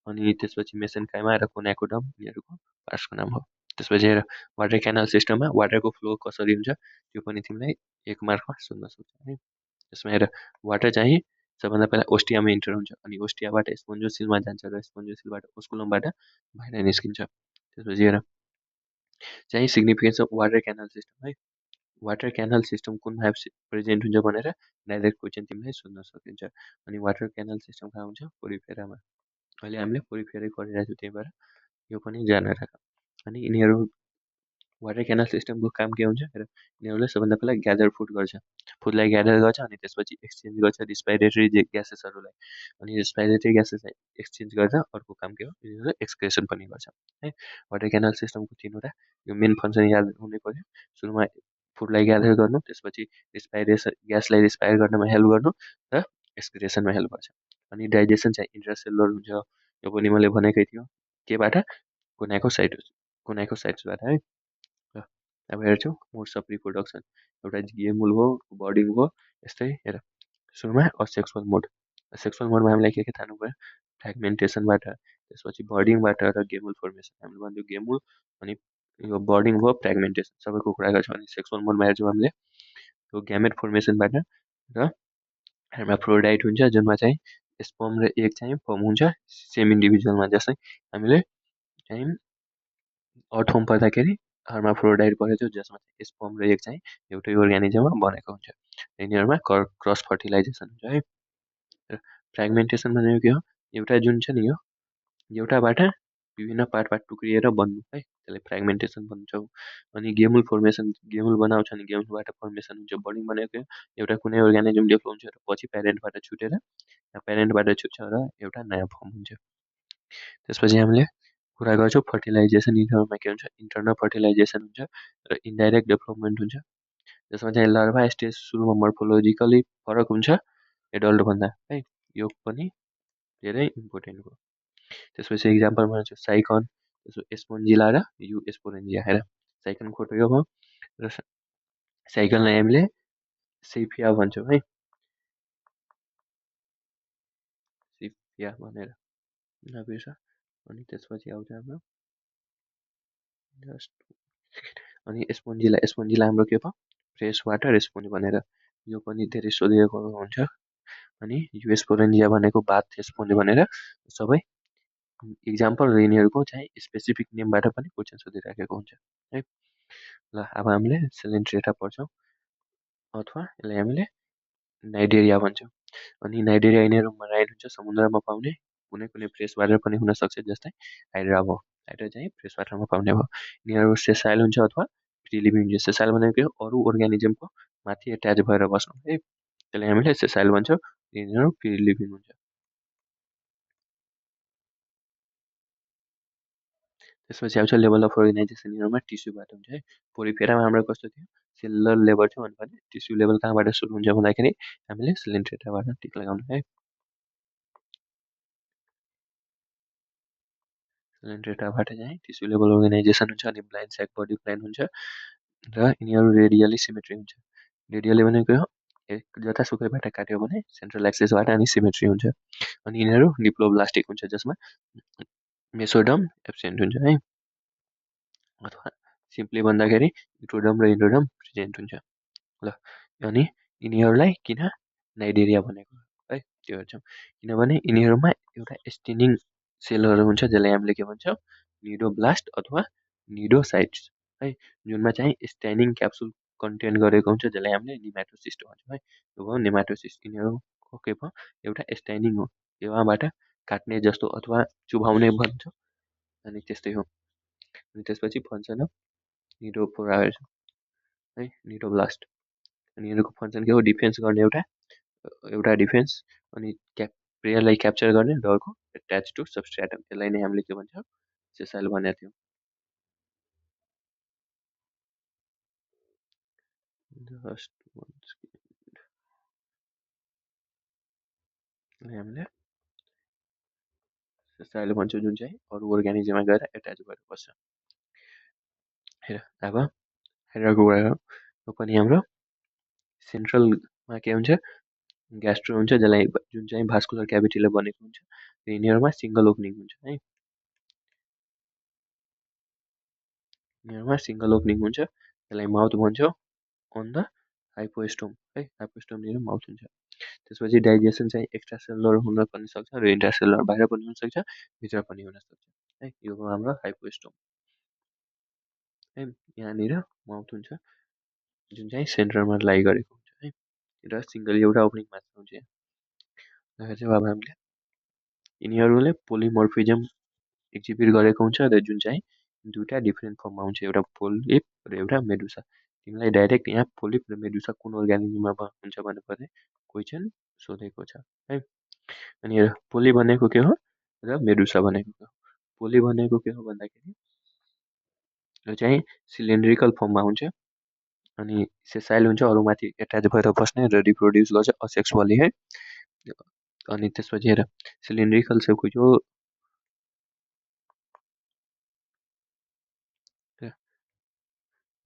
Speaker 1: अनि त्यसपछि मेसेन्काइमा र कुनाकोडम यिनीहरूको पार्ट्सको नाम हो। त्यसपछि हेर वाटर क्यानल सिस्टममा वाटरको फ्लो कसरी हुन्छ त्यो पनि तिमीलाई 1 मार्कमा सोध्न सक्छ है। त्यसमा हेर वाटर चाहिँ सबभन्दा पहिला ओस्टियामा इन्टर हुन्छ, अनि ओस्टियाबाट स्पोन्जोसिलमा जान्छ र स्पोन्जोसिलबाट ओस्कुलमबाट बाहिर निस्किन्छ। त्यसपछि हेर चाहिँ significance of water canal system है। वाटर क्यानल सिस्टम कुनमा प्रेजेन्ट हुन्छ भनेर डाइरेक्ट क्वेसन तिमीलाई सोध्न सकिन्छ। अनि वाटर क्यानल सिस्टम कहाँ हुन्छ, पोरिफेरामा। अहिले हामीले पोरिफेरै गरिरहेको छौँ, त्यही भएर यो पनि जानेर राख। अनि यिनीहरू वाटर क्यानल सिस्टमको काम के हुन्छ र यिनीहरूले सबभन्दा पहिला ग्यादर फुडलाई ग्यादर गर्छ, अनि त्यसपछि एक्सचेन्ज गर्छ रिस्पाइरेटरी ग्यासेसहरूलाई। अनि रिस्पाइरेटरी ग्यासेस एक्सचेन्ज गर्दा अर्को काम के हो, यिनीहरू एक्सक्रेसन पनि गर्छ है। वाटर क्यानल सिस्टमको 3वटा यो मेन फङ्सन याद हुनै पर्यो। सुरुमा फुडलाई ग्यादर गर्नु, त्यसपछि ग्यासलाई रिस्पायर गर्नमा हेल्प गर्नु र एक्सक्रेसनमा हेल्प गर्छ। अनि डाइजेसन चाहिँ इन्ट्रासेलुलर हुन्छ, यो पनि मैले भनेकै थियो, केबाट कोनाइकोसाइट्सबाट है। अब हेर्छौँ मोड्स अफ रिप्रोडक्सन, एउटा गेमुल भयो, बर्डिङ भयो, यस्तै। हेर सुरुमा असेक्सुअल मोडमा हामीलाई के थाल्नु पऱ्यो, फ्रेगमेन्टेसनबाट, त्यसपछि बर्डिङबाट र गेमुल फर्मेसन। हामीले भन्थ्यो गेमुल, अनि यो बर्डिङ भयो, फ्रेगमेन्टेसन सबैको कुरा गर्छौँ। अनि सेक्सुअल मोडमा हेर्छौँ हामीले यो ग्यामेट फर्मेसनबाट र हेर्माफ्रोडाइट हुन्छ, जुनमा चाहिँ स्पर्म र एग चाहिँ फर्म हुन्छ सेम इन्डिभिजुअलमा। जस्तै हामीले चाहिँ अर्थोम पढ्दाखेरि हर्माफ्रोडाइट पढेको थियो, जसमा स्पर्म र एग चाहिँ एउटै अर्ग्यानिजममा बनेको हुन्छ। यिनीहरूमा क्रस फर्टिलाइजेसन हुन्छ है। र फ्रेगमेन्टेसन भनेको के हो, एउटा जुन छ नि यो एउटाबाट विभिन्न पार्टबाट टुक्रिएर बन्नु है, त्यसलाई फ्रेगमेन्टेसन भन्छौँ। अनि गेमुल बनाउँछ, अनि गेमुलबाट फर्मेसन हुन्छ। बर्डिङ भनेको एउटा कुनै अर्ग्यानिजम डेभलप हुन्छ र पछि प्यारेन्टबाट छुट्छ र एउटा नयाँ फर्म हुन्छ। त्यसपछि हामीले कुरा गर्छौँ फर्टिलाइजेसन। यिनीहरूमा के हुन्छ, इन्टर्नल फर्टिलाइजेसन हुन्छ र इन्डाइरेक्ट डेभलपमेन्ट हुन्छ, जसमा चाहिँ लार्भा स्टेज सुरुमा मर्फोलोजिकली फरक हुन्छ एडल्टभन्दा है। यो पनि धेरै इम्पोर्टेन्ट हो। त्यसपछि इक्जाम्पल भन्छु साइकन, एस्पोन्जिला र यु एस्पोरेन्जिया। हेर साइकन खोटो यो भयो, र साइकललाई हामीले सेफिया भन्छौँ है, सेफिया भनेर नबिर्स। अनि त्यसपछि आउँछ हाम्रो अनि एस्पोन्जिला हाम्रो के भयो, फ्रेस वाटर स्पोन्ज भनेर, यो पनि धेरै सोधिएको हुन्छ। अनि यु एस्पोरेन्जिया भनेको बाथ स्पोन्ज भनेर सबै इक्जाम्पल र यिनीहरूको चाहिँ स्पेसिफिक नेमबाट पनि क्वेसन सोधिराखेको हुन्छ है। ल अब हामीले सिलेन्ट्रेटा पढ्छौँ, अथवा यसलाई हामीले नाइडेरिया भन्छौँ। अनि नाइडेरिया यिनीहरू मराइन हुन्छ, समुद्रमा पाउने, कुनै फ्रेस वाटर पनि हुनसक्छ, जस्तै हाइड्रा भयो। हाइड्रा चाहिँ फ्रेस वाटरमा पाउने भयो। यिनीहरू सेसाइल हुन्छ अथवा फ्री लिभिङ हुन्छ। सेसाइल भनेको अरू अर्ग्यानिजमको माथि एट्याच भएर बस्नु है, त्यसलाई हामीले सेसाइल भन्छौँ। यिनीहरू फ्री लिभिङ हुन्छ। त्यसपछि आउँछ लेभल अफ अर्गनाइजेसन। यिनीहरूमा टिस्युबाट हुन्छ है। पोरिफेरामा हाम्रो कस्तो थियो, सेलुलर लेभल थियो भने टिस्यु लेभल कहाँबाट सुरु हुन्छ भन्दाखेरि हामीले सिलेन्ट्रेटाबाट टिक लगाउनु है। सिलेन्ट्रेटाबाट चाहिँ टिस्यु लेभल अर्गनाइजेसन हुन्छ। अनि ब्लाइन्ड स्याक बडी प्लान हुन्छ, र यिनीहरू रेडियली सिमेट्री हुन्छ। रेडियली भनेको हो जतासुकैबाट काट्यो भने सेन्ट्रल एक्सिसबाट अनि सिमेट्री हुन्छ। अनि यिनीहरू डिप्लोब्लास्टिक हुन्छ, जसमा मेसोडम एब्सेन्ट हुन्छ है, अथवा सिम्पली भन्दाखेरि इक्टोडम र इन्डोडम प्रेजेन्ट हुन्छ। ल अनि यिनीहरूलाई किन नाइडेरिया भनेको है त्यो हेर्छौँ, किनभने यिनीहरूमा एउटा स्टेनिङ सेलहरू हुन्छ, जसलाई हामीले के भन्छौँ, निडोब्लास्ट अथवा निडोसाइट्स है, जुनमा चाहिँ स्टेनिङ क्याप्सुल कन्टेन गरेको हुन्छ, जसलाई हामीले निमाटोसिस्ट भन्छौँ है। यो भयो निमाटोसिस्ट। यिनीहरूको के भयो, एउटा स्टेनिङ हो, देवाबाट काट्ने जस्तो अथवा चुभाउने भन्छौँ, अनि त्यस्तै हो। अनि त्यसपछि फङ्सन अफ निडोफोरा है, निडोब्लास्ट। अनि यिनीहरूको फङ्सन के हो, डिफेन्स गर्ने एउटा एउटा डिफेन्स, अनि प्लेयरलाई क्याप्चर गर्ने, र अर्को एट्याच टु सबस्ट्राटम, त्यसलाई नै हामीले के भन्छ सेसाइल भनेको थियौँ। जस्ट हामीले सेसाइल भन्छौँ, जुन चाहिँ अरू अर्ग्यानिजममा गएर एट्याच भएर बस्छ। हेर अब हेरेको कुरा यो पनि हाम्रो सेन्ट्रलमा के हुन्छ, ग्यास्ट्रो हुन्छ, जसलाई जुन चाहिँ भास्कुलर क्याभिटीले बनेको हुन्छ, र यिनीहरूमा सिङ्गल ओपनिङ हुन्छ है, यिनीहरूमा सिङ्गल ओपनिङ हुन्छ, त्यसलाई माउथ भन्छौँ अन द हाइपोस्टोम है, हाइपोस्टोमनिर माउथ हुन्छ। त्यसपछि डाइजेसन चाहिँ एक्स्ट्रा सेलुलर हुन पनि सक्छ, र इन्ट्रासेलुलर बाहिर पनि हुनसक्छ, भित्र पनि हुनसक्छ है, यो हो हाम्रो हाइपोस्टोम है। यहाँनिर माउथ हुन्छ, जुन चाहिँ सेन्टरमा लाइ गरेको हुन्छ है, र सिङ्गल एउटा ओपनिङ मात्र हुन्छ यहाँ। चाहिँ अब हामीले यिनीहरूले पोलिमर्फिजम एक्जिबिट गरेको हुन्छ, र जुन चाहिँ दुईवटा डिफ्रेन्ट फर्ममा हुन्छ, एउटा पोलिप र एउटा मेडुसा। तिमीलाई डाइरेक्ट यहाँ पोलिप र मेडुसा कुन अर्ग्यानिजममा हुन्छ भन्नुपर्ने क्वेसन सोधेको छ है। अनि पोली भनेको के हो र मेडुसा भनेको के हो। पोली भनेको के हो भन्दाखेरि यो चाहिँ सिलिन्ड्रिकल फर्ममा हुन्छ, अनि सेसाइल हुन्छ, अरूमाथि एट्याच भएर बस्ने र रिप्रोड्युस गर्छ असेक्सुअली है। अनि त्यसपछि हेर सिलिन्ड्रिकल सेपको यो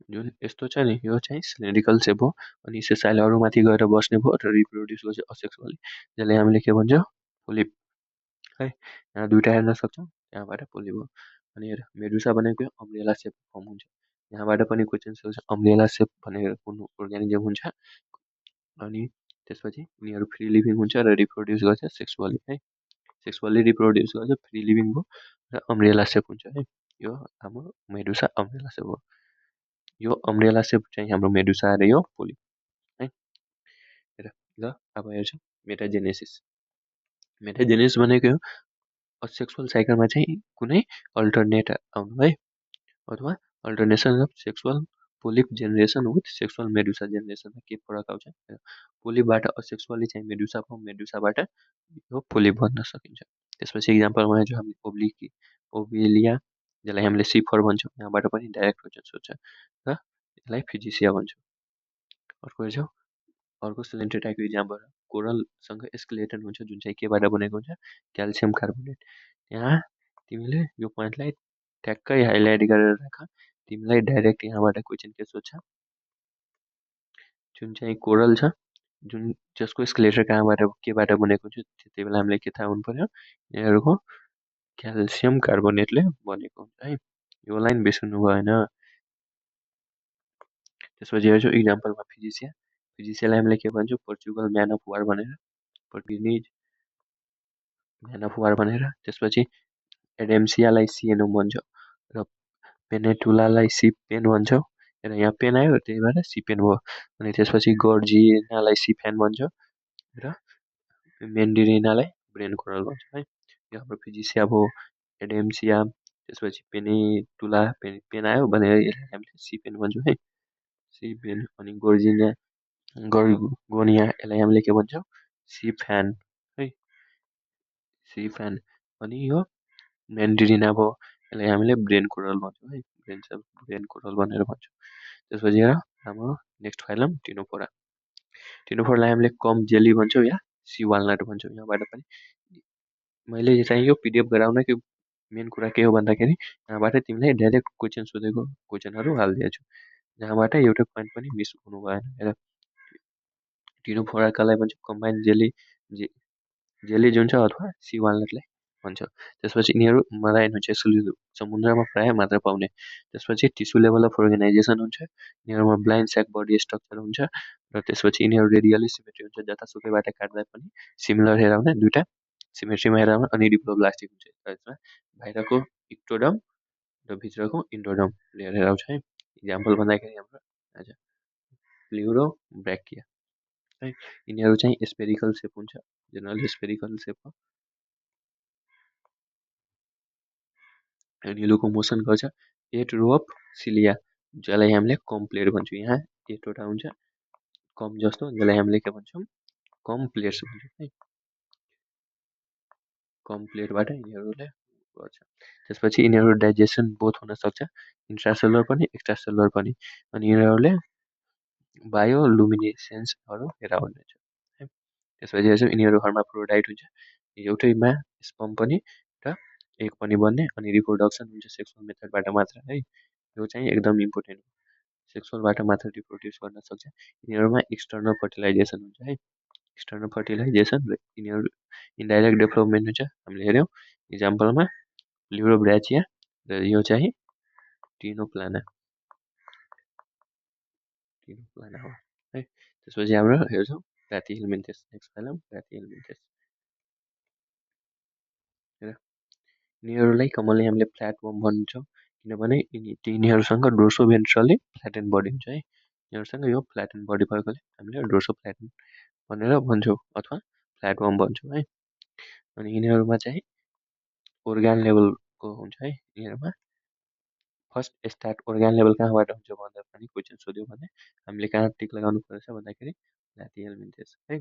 Speaker 1: जुन यस्तो छ नि, यो चाहिँ सिलिन्ड्रिकल सेप हो, अनि सेसाइल अरूमाथि गएर बस्ने भयो र रिप्रोड्युस गर्छ असेक्सुअली, जसलाई हामीले के भन्छौँ पोलिप है। यहाँ दुइटा हेर्न सक्छौँ, यहाँबाट पोलिप हो। अनि हेर मेडुसा भनेको अम्ब्रेला सेप फर्म हुन्छ, यहाँबाट पनि क्वेसन सोध्छ अम्ब्रेला सेप भनेर कुन अर्ग्यानिजम हुन्छ। अनि त्यसपछि यिनीहरू फ्री लिभिङ हुन्छ र रिप्रोड्युस गर्छ सेक्सुअली है, सेक्सुअली रिप्रोड्युस गर्छ, फ्री लिभिङ हो, र अम्ब्रेला सेप हुन्छ है। यो हाम्रो मेडुसा अम्ब्रेला सेप हो, यो अम्ब्रेला सेप चाहिँ हाम्रो मेडुसा र यो पोलिप है। हेर ल अब हेर्छौँ मेटाजेनेसिस। मेटाजेनेसिस भनेको सेक्सुअल साइकलमा चाहिँ कुनै अल्टरनेट आउनु है, अथवा alternation of sexual polyp generation with sexual medusa जेनेरेसनमा के फरक आउँछ। पोलिपबाट असेक्सुअली चाहिँ मेडुसा भयो, मेडुसाबाट यो पोलिप भन्न सकिन्छ। त्यसपछि इक्जाम्पलमा हेर्छौँ हामीले ओब्लिकी ओभिलिया, जसलाई हामीले सिफर भन्छौँ, यहाँबाट पनि डाइरेक्ट क्वेसन सोध्छ, र यसलाई फिजिसिया भन्छौँ। अर्को हेर्छौँ, अर्को सिलिन्ड्री टाइपको इक्जाम्पल कोरलसँग स्केलेटन हुन्छ, जुन चाहिँ केबाट बनेको हुन्छ क्याल्सियम कार्बोनेट। यहाँ तिमीले यो पोइन्टलाई ठ्याक्कै हाइलाइट गरेर राख, तिमीलाई डाइरेक्ट यहाँबाट क्वेसन के सोध्छ, जुन चाहिँ कोरल छ, जुन जसको स्केलेटर कहाँबाट केबाट बनेको हुन्छ, त्यति बेला हामीले के थाहा हुनु पर्यो, यिनीहरूको क्याल्सियम कार्बोनेटले बनेको हुन्छ है, यो लाइन बिर्सनु भएन। त्यसपछि हेर्छौँ इक्जाम्पलमा फिजिसिया, फिजिसियालाई हामीले के भन्छौँ पोर्चुगल म्यान अफ वार भनेर, पोर्टुगिज म्यान अफ वार भनेर। त्यसपछि एडेम्सियालाई सिएनओ भन्छौँ, र पेनेटुलालाई सी पेन भन्छौँ, र यहाँ पेन आयो त्यही भएर सी पेन भयो। अनि त्यसपछि गर्जिनालाई सी फ्यान भन्छौँ, र मेन्डिरिनालाई ब्रेन कोरल भन्छौँ है। यो हाम्रो फिजिसिया भयो, एडेम्सिया, त्यसपछि पेनेटुला पेन आयो भनेर यसलाई हामीले सी पेन भन्छौँ है, सी पेन। अनि गर्गोनिया, यसलाई हामीले के भन्छौँ सी फ्यान है, सी फ्यान। अनि यो मेन्डिरिना भयो, यसलाई हामीले ब्रेन कोरल भन्छौँ है, ब्रेन कोरल भनेर भन्छौँ। त्यसपछि हाम्रो नेक्स्ट फाइलम टिनोफोरा, टिनोफोरालाई हामीले कम जेली भन्छौँ या सी वालनट भन्छौँ। यहाँबाट पनि मैले चाहिँ यो पिडिएफ गराउनकै मेन कुरा के हो भन्दाखेरि यहाँबाट तिमीलाई डाइरेक्ट क्वेसन सोधेको क्वेसनहरू हालिदिएको छु, जहाँबाट एउटा पोइन्ट पनि मिस हुनु भएन। हेर टिनोफोराकालाई भन्छ कम्बाइन जेली, जेली जुन छ, अथवा सी वालनटलाई भन्छ। त्यसपछि यिनीहरू मराइन हुन्छ, समुद्रमा प्रायः मात्र पाउने। त्यसपछि टिस्यु लेभल अफ अर्गनाइजेसन हुन्छ, यिनीहरूमा ब्लाइन्ड स्याक बडी स्ट्रक्चर हुन्छ, र त्यसपछि यिनीहरू रेडियली सिमेट्री हुन्छ, जतासुकैबाट काट्दा पनि सिमिलर हेर आउने, दुइटा सिमेट्रीमा हेर आउने, अनि डिप्लोब्लास्टिक हुन्छ, यसमा बाहिरको इक्टोडम र भित्रको इन्डोडम लेयर हेर आउँछ है। इक्जाम्पल भन्दाखेरि हाम्रो आज प्ल्युरोब्र्याकिया है, यिनीहरू चाहिँ स्पेरिकल सेप हुन्छ, जेनरली स्पेरिकल सेप हो, अनि लोकोमोसन गर्छ। 8 रो अफ सिलिया, जसलाई हामीले कम्प्लेट भन्छौँ, यहाँ 8वटा हुन्छ, कम जस्तो जसलाई हामीले के भन्छौँ कम प्लेट्स भन्छौँ है। कम प्लेटबाट यिनीहरूले गर्छ। त्यसपछि यिनीहरू डाइजेसन बोथ हुन सक्छ इन्ट्रासेलुलर पनि एक्स्ट्रासेलुलर पनि। अनि यिनीहरूले बायोलुमिनेसेन्सहरू हेराउने हुन्छ है। त्यसपछि चाहिँ यिनीहरू हर्माफ्रोडाइट हुन्छ, एउटैमा स्पर्म पनि र एग पनि बन्ने, अनि रिप्रोडक्सन हुन्छ सेक्सुअल मेथडबाट मात्र है। यो चाहिँ एकदम इम्पोर्टेन्ट हो, सेक्सुअलबाट मात्र रिप्रोड्युस गर्न सक्छ। यिनीहरूमा एक्सटर्नल फर्टिलाइजेसन हुन्छ है, एक्सटर्नल फर्टिलाइजेसन र यिनीहरू इन्डाइरेक्ट डेभलपमेन्ट हुन्छ। हामीले हेऱ्यौँ इक्जाम्पलमा ल्युरोब्राचिया र यो चाहिँ टिनोप्लाना हो है। त्यसपछि हाम्रो हेर्छौँ प्लाटिहेल्मिन्थेस, नेक्स्ट फाइलम प्लाटिहेल्मिन्थेस। यिनीहरूलाई कमनली हामीले फ्ल्याटवर्म भन्छौँ, किनभने यिनीहरूसँग डोर्सोभेन्ट्रली फ्ल्याटेन बडी हुन्छ है। यिनीहरूसँग यो फ्ल्याटेन बडी भएकोले हामीले डोर्सो फ्ल्याटेन भनेर भन्छौँ अथवा फ्ल्याटवर्म भन्छौँ है। अनि यिनीहरूमा चाहिँ organ लेभलको हुन्छ है। यिनीहरूमा फर्स्ट स्टार्ट organ लेभल कहाँबाट हुन्छ भन्दा पनि क्वेसन सोध्यो भने हामीले कहाँ टिक लगाउनु पर्छ भन्दाखेरि प्लाटिहेल्मिन्थेस है,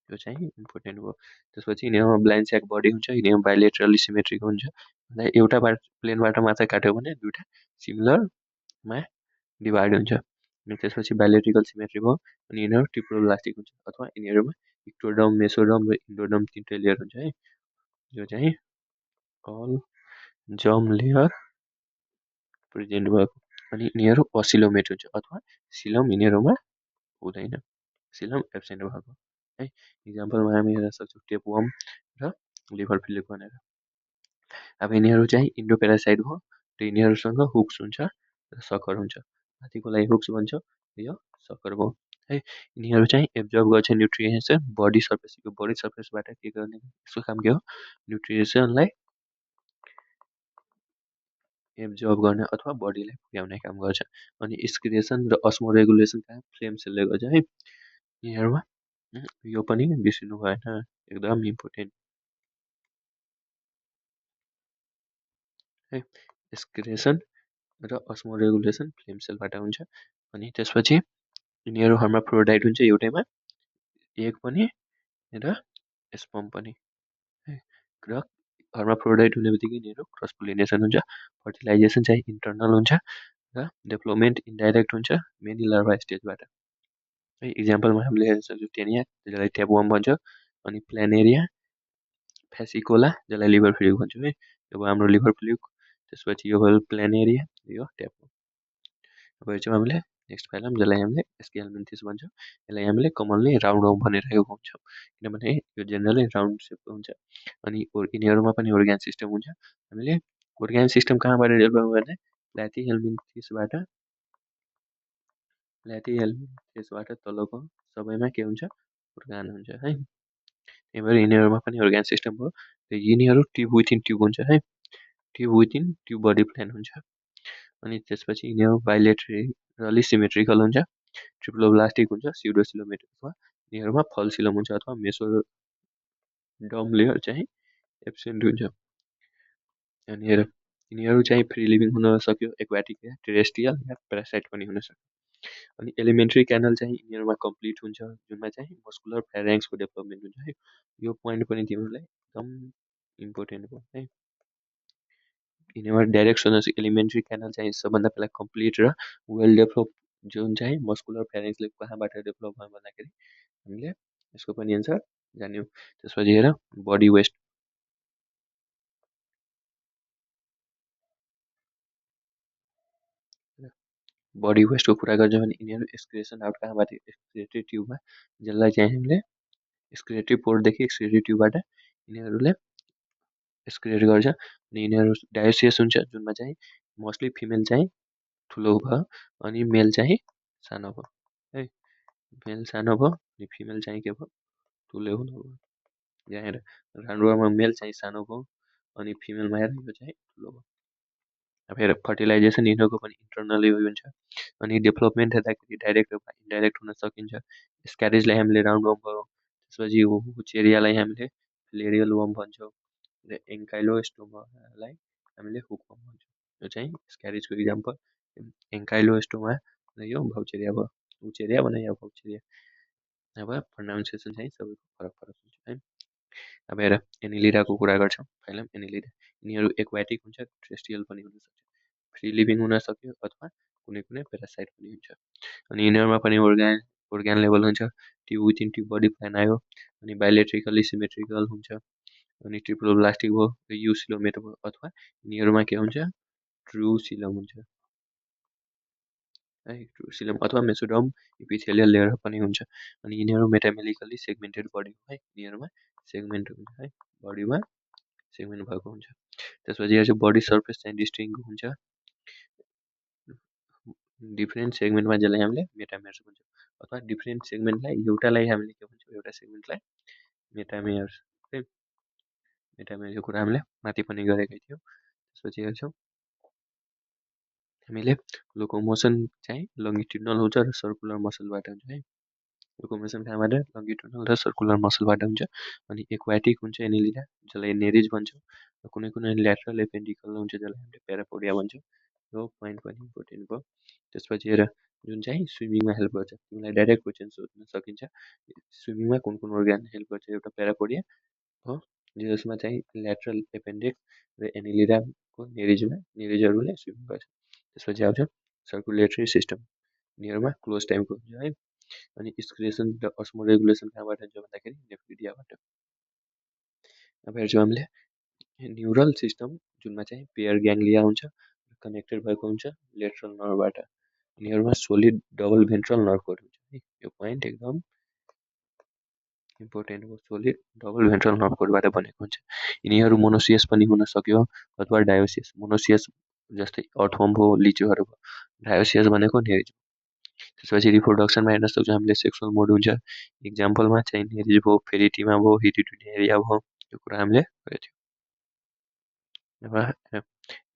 Speaker 1: यो चाहिँ इम्पोर्टेन्ट हो। त्यसपछि यिनीहरूमा ब्लाइन्ड स्याक बडी हुन्छ, यिनीहरू बाइलेटरली सिमेट्रिक हुन्छ, एउटा प्लेनबाट मात्र काट्यो भने दुइटा सिमिलरमा डिभाइड हुन्छ। अनि त्यसपछि बाइलेट्रिकल सिमेट्रिक हो, अनि यिनीहरू ट्रिप्लोब्लास्टिक हुन्छ, अथवा यिनीहरूमा इक्टोडर्म, मेसोडर्म र इन्डोडर्म तिनवटै लेयर हुन्छ है। यो चाहिँ अल जर्म लेयर प्रेजेन्ट भएको। अनि यिनीहरू असिलोमेट हुन्छ, अथवा सिलम यिनीहरूमा हुँदैन, सिलम एब्सेन्ट भएको है। इक्जाम्पलमा हामी हेर्न सक्छौँ टेपवर्म र लिभर फिलिक भनेर। अब यिनीहरू चाहिँ इन्डोपेरासाइट भयो र यिनीहरूसँग हुक्स हुन्छ र सकर हुन्छ। हात्तीको लागि हुक्स भन्छ, यो सकर भयो है। यिनीहरू चाहिँ एब्जर्भ गर्छ न्युट्रिएन्ट्स बडी सर्फेस, यो बडी सर्फेसबाट के गर्ने, यसको काम के हो, न्युट्रिसनलाई एब्जर्भ गर्ने अथवा बडीलाई पुर्याउने काम गर्छ। अनि एक्सक्रिएसन र अस्मो रेगुलेसन कहाँ फ्लेम सेलले गर्छ है यिनीहरूमा। यो पनि बिर्सिनु भएन, एकदम इम्पोर्टेन्ट है। एक्सक्रिएसन र अस्मो रेगुलेसन फ्लेम सेलबाट हुन्छ। अनि त्यसपछि यिनीहरू हर्माफ्रोडाइट हुन्छ, एउटैमा एग पनि र स्पर्म पनि है। र हर्माफ्रोडाइट हुने बित्तिकै यिनीहरू क्रस पोलिनेसन हुन्छ, फर्टिलाइजेसन चाहिँ इन्टर्नल हुन्छ र डेभलपमेन्ट इन्डाइरेक्ट हुन्छ मेनी लार्भा स्टेजबाट है। इक्जाम्पलमा हामीले हेर्न सक्छौँ टेनिया, जसलाई ट्यापवर्म भन्छ, अनि प्लानेरिया फेसिकोला, जसलाई लिभर फ्लुक भन्छौँ है। यो भयो हाम्रो लिभर फ्लुक, त्यसपछि यो भयो प्लानेरिया, यो ट्यापवर्म। अब हेर्छौँ हामीले नेक्स्ट फाइलम, जसलाई हामीले एस्केल्मिन्थिस भन्छौँ। यसलाई हामीले कमनली राउन्ड वर्म भनेर भन्छौँ, किनभने यो जेनरली राउन्ड सेपको हुन्छ। अनि यिनीहरूमा पनि organ सिस्टम हुन्छ। हामीले organ सिस्टम कहाँबाट डेभलप गर्ने, प्लाटिहेल्मिन्थिसबाट तलको सबैमा के हुन्छ, organ हुन्छ है। त्यही भएर यिनीहरूमा पनि organ सिस्टम भयो र यिनीहरू ट्युब विथिन ट्युब हुन्छ है, tube within tube body plan हुन्छ। अनि त्यसपछि यिनीहरू बाइलेटरली सिमेट्रिकल हुन्छ, ट्रिप्लोब्लास्टिक हुन्छ, स्युडोसिलोमेट अथवा यिनीहरूमा फल्सिलम हुन्छ, अथवा मेसोडर्म लेयर चाहिँ एब्सेन्ट हुन्छ। अनि यिनीहरू चाहिँ फ्री लिभिङ हुन सक्यो, एक्वाटिक या टेरेस्ट्रियल या प्यारासाइट पनि हुन सक्यो। अनि एलिमेन्ट्री क्यानल चाहिँ यिनीहरूमा कम्प्लिट हुन्छ, जुनमा चाहिँ मस्कुलर फ्यारेङ्सको डेभलपमेन्ट हुन्छ है। यो पोइन्ट पनि तिमीहरूलाई एकदम इम्पोर्टेन्ट हो है। यिनीहरूमा डाइरेक्ट सोर्स एलिमेन्ट्री क्यानल चाहिँ सबभन्दा पहिला कम्प्लिट र वेल डेभलप, जुन चाहिँ मस्कुलर फ्यारेङ्सले कहाँबाट डेभलप भयो भन्दाखेरि हामीले यसको पनि एन्सर जान्यौँ। त्यसपछि हेर बडी वेस्ट, बडी वेस्टको कुरा गर्छ भने यिनीहरू एक्सक्रिएसन आउट कहाँबाट, एक्सक्रिएटरी ट्युबमा, जसलाई चाहिँ हामीले एक्सक्रिएटरी पोर्टदेखि एक्सक्रिएटरी ट्युबबाट यिनीहरूले एक्सक्रिएट गर्छ। अनि यिनीहरू डायोसियस हुन्छ, जुनमा चाहिँ मोस्टली फिमेल चाहिँ ठुलो भयो अनि मेल चाहिँ सानो भयो है। मेल सानो भयो अनि फिमेल चाहिँ के भयो, ठुलो हुनुभयो। यहाँ हेर राउन्डवरमा मेल चाहिँ सानो भयो अनि फिमेलमा हेर यो चाहिँ ठुलो भयो। अब हेर फर्टिलाइजेसन यिनीहरूको पनि इन्टर्नली हुन्छ। अनि डेभलपमेन्ट हेर्दाखेरि डाइरेक्ट वा इन्डाइरेक्ट हुन सकिन्छ। स्क्यारेजलाई हामीले राउन्ड वर्म भन्छौँ, त्यसपछि हुचेरियालाई हामीले फ्लेरियल वर्म भन्छौँ र एङ्काइलोस्टोमालाई हामीले हुक वर्म भन्छौँ। यो चाहिँ स्क्यारेजको इक्जाम्पल, एङ्काइलोस्टोमा र यो भाउचेरिया भयो, हुचेरिया भने या भाउचेरिया। अब प्रोनाउन्सिएसन चाहिँ सबैको फरक फरक हुन्छ है। अब हेर एनिलिडाको कुरा गर्छौँ पहिला एनिलिडा। यिनीहरू एक्वाटिक हुन्छ, टेरेस्ट्रियल पनि हुनसक्छ, फ्री लिभिङ हुन सक्यो अथवा कुनै कुनै पेरासाइट पनि हुन्छ। अनि यिनीहरूमा पनि organ लेभल हुन्छ, tube within tube body plan आयो, अनि बायोलेट्रिकली सिमेट्रिकल हुन्छ, अनि ट्रिप्लोब्लास्टिक भयो, युसिलोमेट भयो, अथवा यिनीहरूमा के हुन्छ ट्रु सिलम हुन्छ है, ट्रु सिलम अथवा मेसोडर्म इपिथेलियल लेयर पनि हुन्छ। अनि यिनीहरू मेटामेलिकली सेगमेन्टेड बडी हो है, यिनीहरूमा सेगमेन्ट हुन्छ है, बडीमा सेगमेन्ट भएको हुन्छ। त्यसपछि यहाँ चाहिँ बडी सर्फेस चाहिँ डिस्टिङ हुन्छ डिफ्रेन्ट सेगमेन्टमा, जसलाई हामीले मेटामेयर्स भन्छौँ, अथवा डिफ्रेन्ट सेगमेन्टलाई एउटालाई हामीले के भन्छौँ, एउटा सेगमेन्टलाई मेटामेयर्स है। मेटामेयर्सको कुरा हामीले माथि पनि गरेकै थियौँ। त्यसपछि हेर्छौँ हामीले लोकोमोसन चाहिँ लङ्गिट्युडनल हुन्छ र सर्कुलर मसलबाट हुन्छ है। लोकोमोसन कहाँबाट, लङ्गिट्युडनल र सर्कुलर मसलबाट हुन्छ। अनि एक्वाटिक हुन्छ एनिलिडा, जसलाई नेरिज भन्छौँ, र कुनै कुनै ल्याटरल एपेन्डिकल हुन्छ, जसलाई हामीले प्यारापोडिया भन्छौँ। यो पोइन्ट पनि इम्पोर्टेन्ट भयो। त्यसपछि हेर जुन चाहिँ स्विमिङमा हेल्प गर्छ, तिमीलाई डाइरेक्ट क्वेसन सोध्न सकिन्छ, स्विमिङमा कुन कुन organ हेल्प गर्छ, एउटा प्यारापोडिया हो जसमा चाहिँ ल्याटरल एपेन्डिक्स र एनिलिडाको नेरिजहरूले स्विमिङ गर्छ। त्यसपछि आउँछ सर्कुलेटरी सिस्टम, यिनीहरूमा क्लोज टाइमको हुन्छ है। अनि एक्सक्रिसन र अस्मो रेगुलेसन कहाँबाट हुन्छ भन्दाखेरि नेफ्रिडियाबाट। अब हेर्छौँ हामीले न्युरल सिस्टम, जुनमा चाहिँ पेयर ग्याङ्लिया हुन्छ, कनेक्टेड भएको हुन्छ लेटरल नर्भबाट। यिनीहरूमा सोलिड डबल भेन्ट्रल नर्भहरू हुन्छ है, यो पोइन्ट एकदम इम्पोर्टेन्ट हो, सोलिड डबल भेन्ट्रल नर्भहरूबाट बनेको हुन्छ। यिनीहरू मोनोसियस पनि हुन सक्यो अथवा डायोसियस। मोनोसियस जस्तै अर्थवर्म भयो, लिचोहरू भयो, डायोसियस भनेको नेरिज। त्यसपछि रिप्रोडक्सनमा हेर्न सक्छौँ हामीले सेक्सुअल मोड हुन्छ, इक्जाम्पलमा चाहिँ नेरिज भयो, फेरिटिमा भयो, हिरिडिनेरिया भयो, यो कुरा हामीले गरेको थियौँ। अब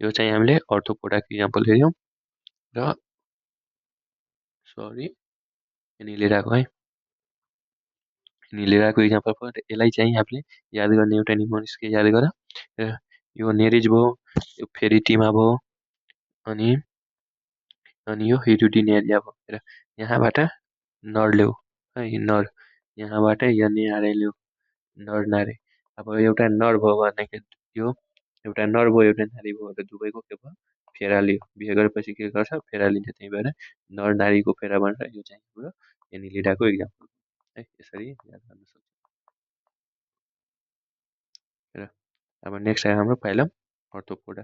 Speaker 1: यो चाहिँ हामीले अर्थोपोडाको इक्जाम्पल हेऱ्यौँ र सरी एनिलिडाको है, एनिलिडाको इक्जाम्पल भयो। यसलाई चाहिँ हामीले याद गर्ने एउटा निमोनिक्स के याद गर, यो नेरिज भयो, यो फेरिटिमा भयो, अनि अनि यो हिरिडिनेरिया भयो। र यहाँबाट नर ल्याऊ है, नर यहाँबाट यहाँनिर ल्याऊ, नर नारी। अब एउटा नर भयो भनेको यो एउटा नर भयो, एउटा नारी भयो र दुवैको के भयो फेरा लियो, बिहे गरेपछि के गर्छ फेरा लिन्छ, त्यही भएर नर नारीको फेरा भनेर यो चाहिँ हाम्रो एनिलिडाको इक्जाम्पल है, यसरी याद गर्न सक्छ। र अब नेक्स्ट आयो हाम्रो फाइलम अर्थोपोडा।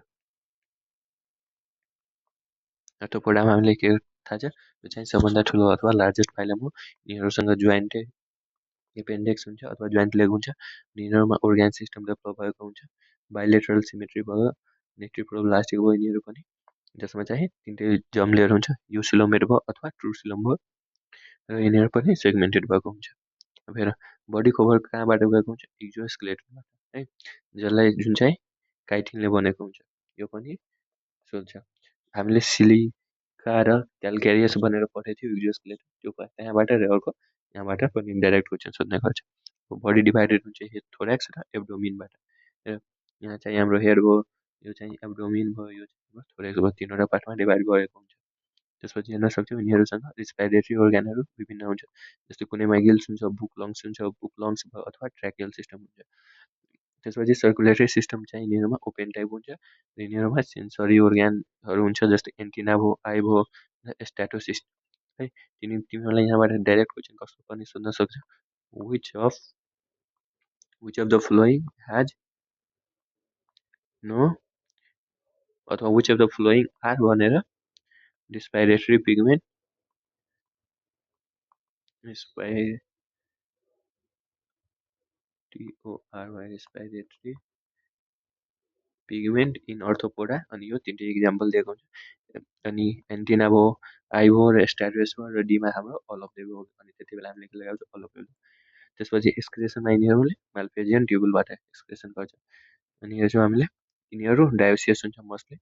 Speaker 1: अर्थोपोडामा हामीले के थाहा छ, यो चाहिँ सबभन्दा ठुलो अथवा लार्जेस्ट फाइलम हो। यिनीहरूसँग जोइन्ट एपेन्डेक्स हुन्छ अथवा जोइन्ट लेग हुन्छ। यिनीहरूमा organ सिस्टम डेभलप भएको हुन्छ, बाइलेटरल सिमेट्री भयो, ट्रिप्लोब्लास्टिक भयो यिनीहरू पनि, जसमा चाहिँ तिनटै जर्म लेयर हुन्छ, युसिलोमेट भयो अथवा ट्रु सिलम भयो, र यिनीहरू पनि सेगमेन्टेड भएको हुन्छ। अब हेर बडी कभर कहाँबाट गएको हुन्छ, एक्जोस्केलेटनबाट है, जसलाई जुन चाहिँ काइटिनले बनेको हुन्छ। यो पनि सोध्छ, हामीले सिलिका र क्यालकेरियस भनेर पठाएको थियो एक्जोस्केलेटन, त्यो त्यहाँबाट र अर्को यहाँबाट पनि डाइरेक्ट क्वेसन सोध्ने गर्छ। बडी डिभाइडेड हुन्छ हेड, थोरेक्स र एब्डोमिनबाट। यहाँ चाहिँ हाम्रो हेड भयो, यो चाहिँ एब्डोमिन भयो, यो चाहिँ थोरेक्स भयो, तिनवटा पार्टमा डिभाइड गरेको हुन्छ। त्यसपछि हेर्न सक्छौँ यिनीहरूसँग रेस्पिरेटरी organहरू विभिन्न हुन्छ, जस्तै कुनैमा गिल्स हुन्छ, बुक लङ्स भयो अथवा ट्र्याकियल सिस्टम हुन्छ। त्यसपछि सर्कुलेटरी सिस्टम चाहिँ यिनीहरूमा ओपेन टाइप हुन्छ, र यिनीहरूमा सेन्सरी organहरू हुन्छ, जस्तै एन्टिना भयो, आई भयो, स्ट्याटोसिस्ट है। तिमीहरूलाई यहाँबाट डाइरेक्ट क्वेसन कस्तो पनि सोध्न सक्छ, which of the following has no अथवा which of the following are भनेर respiratory pigment respiratory pigment in Arthropoda. अनि यो तिनटै इक्जाम्पल दिएको हुन्छ। अनि एन्टिना भयो, आई भयो, र स्ट्याटोस भयो, र डीमा हाम्रो अल अफ द एबभ, अनि त्यति बेला हामीले के लगाउँछ अल अफ द एबभ। त्यसपछि एक्सक्रेसनमा यिनीहरूले माल्पेजियन ट्युबुलबाट एक्सक्रेसन गर्छ। अनि हेर्छौँ हामीले यिनीहरू डायोसियस हुन्छ मोस्टली,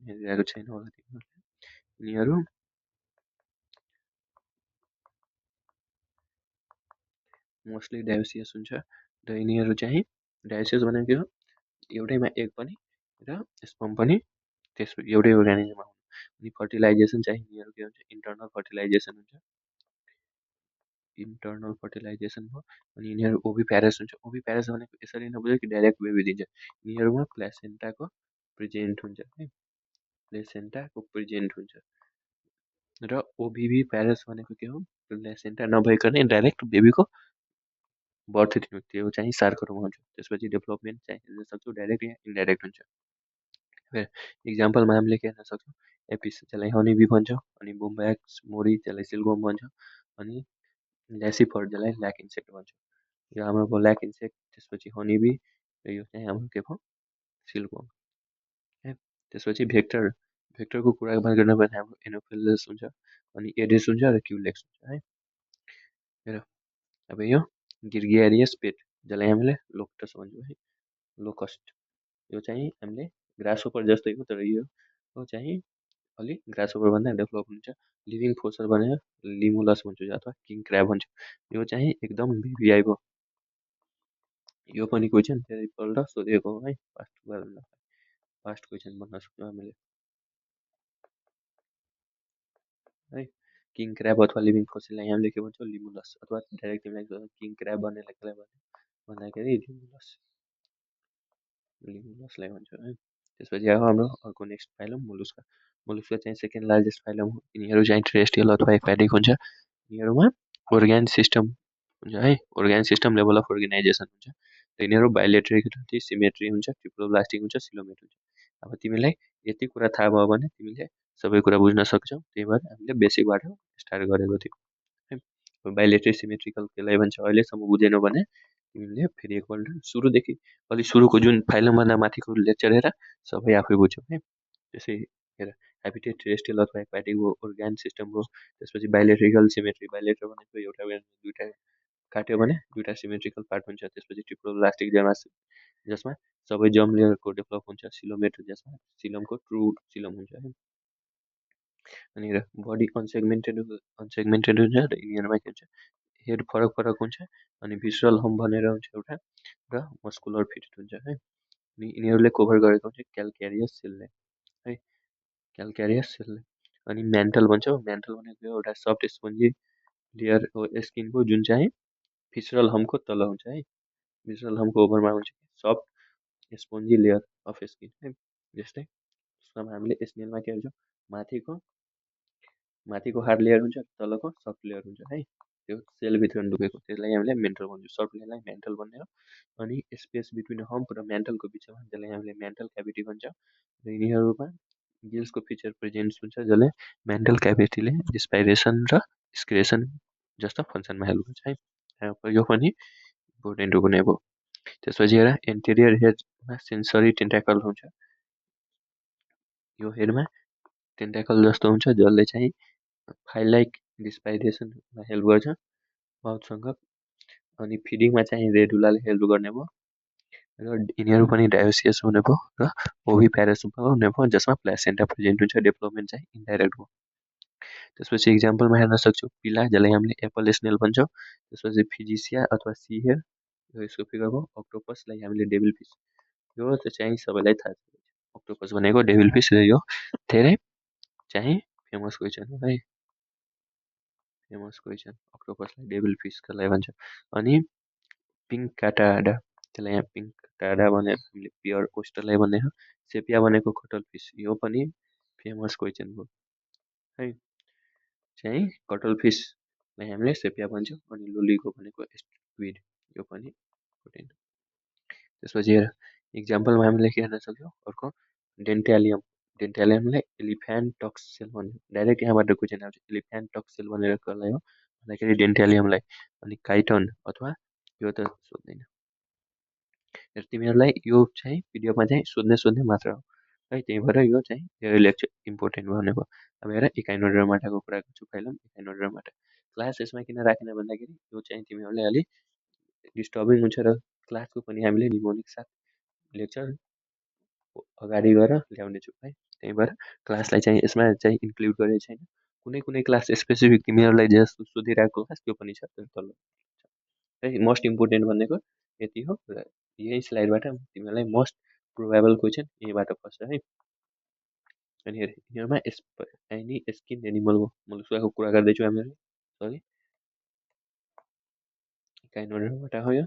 Speaker 1: हेरिरहेको छैन होला तिमीहरूले, यिनीहरू मोस्टली डायोसियस हुन्छ, र यिनीहरू चाहिँ डायोसियस भनेको के हो, एउटैमा एग पनि र स्पर्म पनि त्यस एउटै अर्गानिजममा हुनु। अनि फर्टिलाइजेसन चाहिँ यिनीहरू के हुन्छ, इन्टर्नल फर्टिलाइजेसन हुन्छ। इन्टर्नल फर्टिलाइजेसन भयो। अनि यिनीहरू ओभिप्यारस हुन्छ। ओभिप्यारस भनेको यसरी नबुझ्यो कि डाइरेक्ट बेबी दिन्छ। यिनीहरूमा प्लेसेन्टाको प्रेजेन्ट हुन्छ है, प्लेसेन्टाको प्रेजेन्ट हुन्छ। र ओभिभी प्यारस भनेको के हो, प्लेसेन्टा नभइकन डाइरेक्ट बेबीको बर्थ दिनु, त्यो चाहिँ सार्कोमा हुन्छ। त्यसपछि डेभलपमेन्ट चाहिँ हेर्न सक्छौँ डाइरेक्ट या इन्डाइरेक्ट हुन्छ। इक्जाम्पलमा हामीले के हेर्न सक्छौँ, एपिस जसलाई हनीबी भन्छ, अनि बोम्ब्याक्स मोरी जसलाई सिल्कवर्म भन्छ, अनि ल्यासिफर जसलाई ल्याक इन्सेक्ट भन्छ। यो हाम्रो भयो ल्याक इन्सेक्ट, त्यसपछि हनीबी, र यो चाहिँ हाम्रो के भयो सिल्कवर्म है। त्यसपछि भेक्टर, भेक्टरको कुरा गर्न पर्दा हाम्रो एनोफिलस हुन्छ, अनि एडिस हुन्छ र क्युलेक्स हुन्छ है। हेर अब यो गिर्गियारियस पेट जसलाई हामीले लोकटस भन्छौँ है, लोकस्ट, यो चाहिँ हामीले ग्रासहोपर जस्तै हो, तर यो चाहिँ अलिक ग्रासहोपर भन्दा डेभलप हुन्छ। लिभिङ फोसर भनेर लिमुलस भन्छौँ अथवा किङ क्र्याब भन्छौँ। यो चाहिँ एकदम भिभिआई भयो। यो पनि क्वेसन धेरैपल्ट सोधेको हो है, फास्ट क्वेसन भन्न सक्छौँ हामीले है। किङ क्र्याब अथवा लिभिङ फोसिललाई हामीले के भन्छौँ, लिमुलस, अथवा डाइरेक्ट तिमीलाई किङ क्र्याब भन्नेलाई कसलाई भन्दाखेरि लिमुलसलाई भन्छौँ है। त्यसपछि अब हाम्रो अर्को नेक्स्ट फाइलम मोलुस्का। मोलुस्का चाहिँ सेकेन्ड लार्जेस्ट फाइलम हो। यिनीहरू चाहिँ टेरेस्ट्रियल अथवा एक्वाटिक हुन्छ। यिनीहरूमा अर्ग्यान सिस्टम हुन्छ है, organ system level of organisation हुन्छ। र यिनीहरू बायोलेट्रिक सिमेट्री हुन्छ, ट्रिप्लोब्लास्टिक हुन्छ, सिलोमेट हुन्छ। अब तिमीलाई यति कुरा थाहा भयो भने तिमीले सबै कुरा बुझ्न सक्छौ। त्यही भएर हामीले बेसिकबाट स्टार्ट गरेको थियौँ है। बायोलेट्रिक सिमेट्रिकल केलाई भन्छ अहिलेसम्म बुझेनौ भने तिमीले फेरि एकपल्ट सुरुदेखि अलिक सुरुको जुन फाइलमभन्दा माथिको लेक्चर हेर, सबै आफै बुझ्यौ है। त्यसै हेर, ह्याबिटेट टेरेस्ट्रियल अथवा एक्वाटिक भयो, अर्ग्यान सिस्टम भयो, त्यसपछि बायोलेट्रिकल सिमेट्री, बायोलेटर भनेको एउटा दुइटा काट्यो भने दुइटा सिमेट्रिकल पार्ट हुन्छ। त्यसपछि ट्रिप्लोब्लास्टिक जसमा सबै जर्म लेयरको डेभलप हुन्छ, सिलोमेट जसमा सिलमको ट्रु सिलम हुन्छ है। अनि बडी अनसेगमेन्टेड हुन्छ, र यिनीहरूमा के हुन्छ, हेड फरक फरक हुन्छ, अनि भिसरल हम भनेर हुन्छ एउटा, र मस्कुलर फिट हुन्छ है। अनि यिनीहरूले कभर गरेको हुन्छ क्यालकेरियस सेलले है, क्यालकेरियस सेलले। अनि मेन्टल भन्छौँ, मेन्टल भनेको एउटा सफ्ट स्पन्जी लेयर हो स्किनको, जुन चाहिँ भिसरल हमको तल हुन्छ है, भिसरल हमको ओभरमा हुन्छ soft spongy layer of skin है। जस्तै हामीले स्नेलमा के हुन्छ, माथिको हार्ड लेयर हुन्छ, तलको सफ्ट लेयर हुन्छ है, त्यो सेलभित्र डुबेको, त्यसलाई हामीले मेन्टल भन्छौँ। सफ्ट लेयरलाई मेन्टल भन्ने हो। अनि स्पेस बिट्विन हम्प र मेन्टलको बिचमा त्यसलाई हामीले मेन्टल क्याभिटी भन्छ। र यिनीहरूमा गिल्सको फिचर प्रेजेन्स हुन्छ, जसले मेन्टल क्याभिटीले रेस्पाइरेसन र एक्सक्रेसन जस्तो फङ्सनमा हेल्प गर्छ है। यो पनि इम्पोर्टेन्ट हुने भयो। त्यसपछि हेर, एन्टेरियर हेडमा सेन्सरी टेन्टाकल हुन्छ। यो हेडमा टेन्टाकल जस्तो हुन्छ, जसले चाहिँ फाइलाइक रेस्पाइरेसनमा हेल्प गर्छ माउथसँग। अनि फिडिङमा चाहिँ रेडुलाले हेल्प गर्ने भयो। र यिनीहरू पनि डायोसियस हुने भयो, र ओभिप्यारस हुने भयो, जसमा प्लेसेन्टा प्रेजेन्ट हुन्छ। डेभलपमेन्ट चाहिँ इन्डाइरेक्ट भयो। त्यसपछि इक्जाम्पलमा हेर्न सक्छौँ, पिला जसलाई हामीले एप्पल स्नेल भन्छौँ। त्यसपछि फिजिसिया अथवा सी हेयर, यसको फिगर भयो। अक्टोपसलाई हामीले डेभिल फिस, यो चाहिँ सबैलाई थाहा छ, अक्टोपस भनेको डेभिल फिस, र यो धेरै चाहिँ फेमस क्वेसन हो है, फेमस क्वेसन। अक्टोपसलाई डेभिल फिस कसलाई भन्छ। अनि पिङ्क काटाडा, त्यसलाई यहाँ पिङ्क काटाडा भनेर हामीले पियर ओस्टरलाई भन्ने हो। सेपिया भनेको कटल फिस, यो पनि फेमस क्वेसन हो है, चाहिँ कटल फिसलाई हामीले सेपिया भन्छौँ। अनि लोलीको भनेको स्क्विड, यो पनि इम्पोर्टेन्ट। त्यसपछि हेर, इक्जाम्पलमा हामीले के हेर्न सक्छौँ, अर्को डेन्ट्यालियम। डेन्ट्यालियमलाई एलिफ्यान्ट टक्सेल भन्यो, डाइरेक्ट यहाँबाट क्वेसन आउँछ, एलिफ्यान्ट टक्सेल भनेर कसलाई हो भन्दाखेरि डेन्ट्यालियमलाई। अनि काइटन अथवा यो त सोध्दैन, तिमीहरूलाई यो चाहिँ पिडिएफमा चाहिँ सोध्ने मात्र हो है, त्यही भएर यो चाहिँ धेरै लेक्चर इम्पोर्टेन्ट भन्ने भयो। अब हेर, इकाइनोडर्माटाको कुरा गर्छु पहिला। इकाइनोडर्माटा क्लास यसमा किन राखेन भन्दाखेरि यो चाहिँ तिमीहरूले अलिक डिस्टर्बिङ हुन्छ, र क्लासको पनि हामीले निमोनिक साथ लेक्चर अगाडि गएर ल्याउनेछौँ है। त्यही भएर क्लासलाई चाहिँ यसमा चाहिँ इन्क्लुड गरेको छैन। कुनै क्लास स्पेसिफिक तिमीहरूलाई जस्तो सोधिरहेको क्लास त्यो पनि छ, तल है। मोस्ट इम्पोर्टेन्ट भनेको यति हो, र यही स्लाइडबाट तिमीहरूलाई मोस्ट प्रोभाबल क्वेसन यहीँबाट पर्छ है। अनि यिनीहरूमा एनी स्किन एनिमल मुलुसुवाको कुरा गर्दैछु हामीले, सरी इकाइनोडर्माटा हो यो।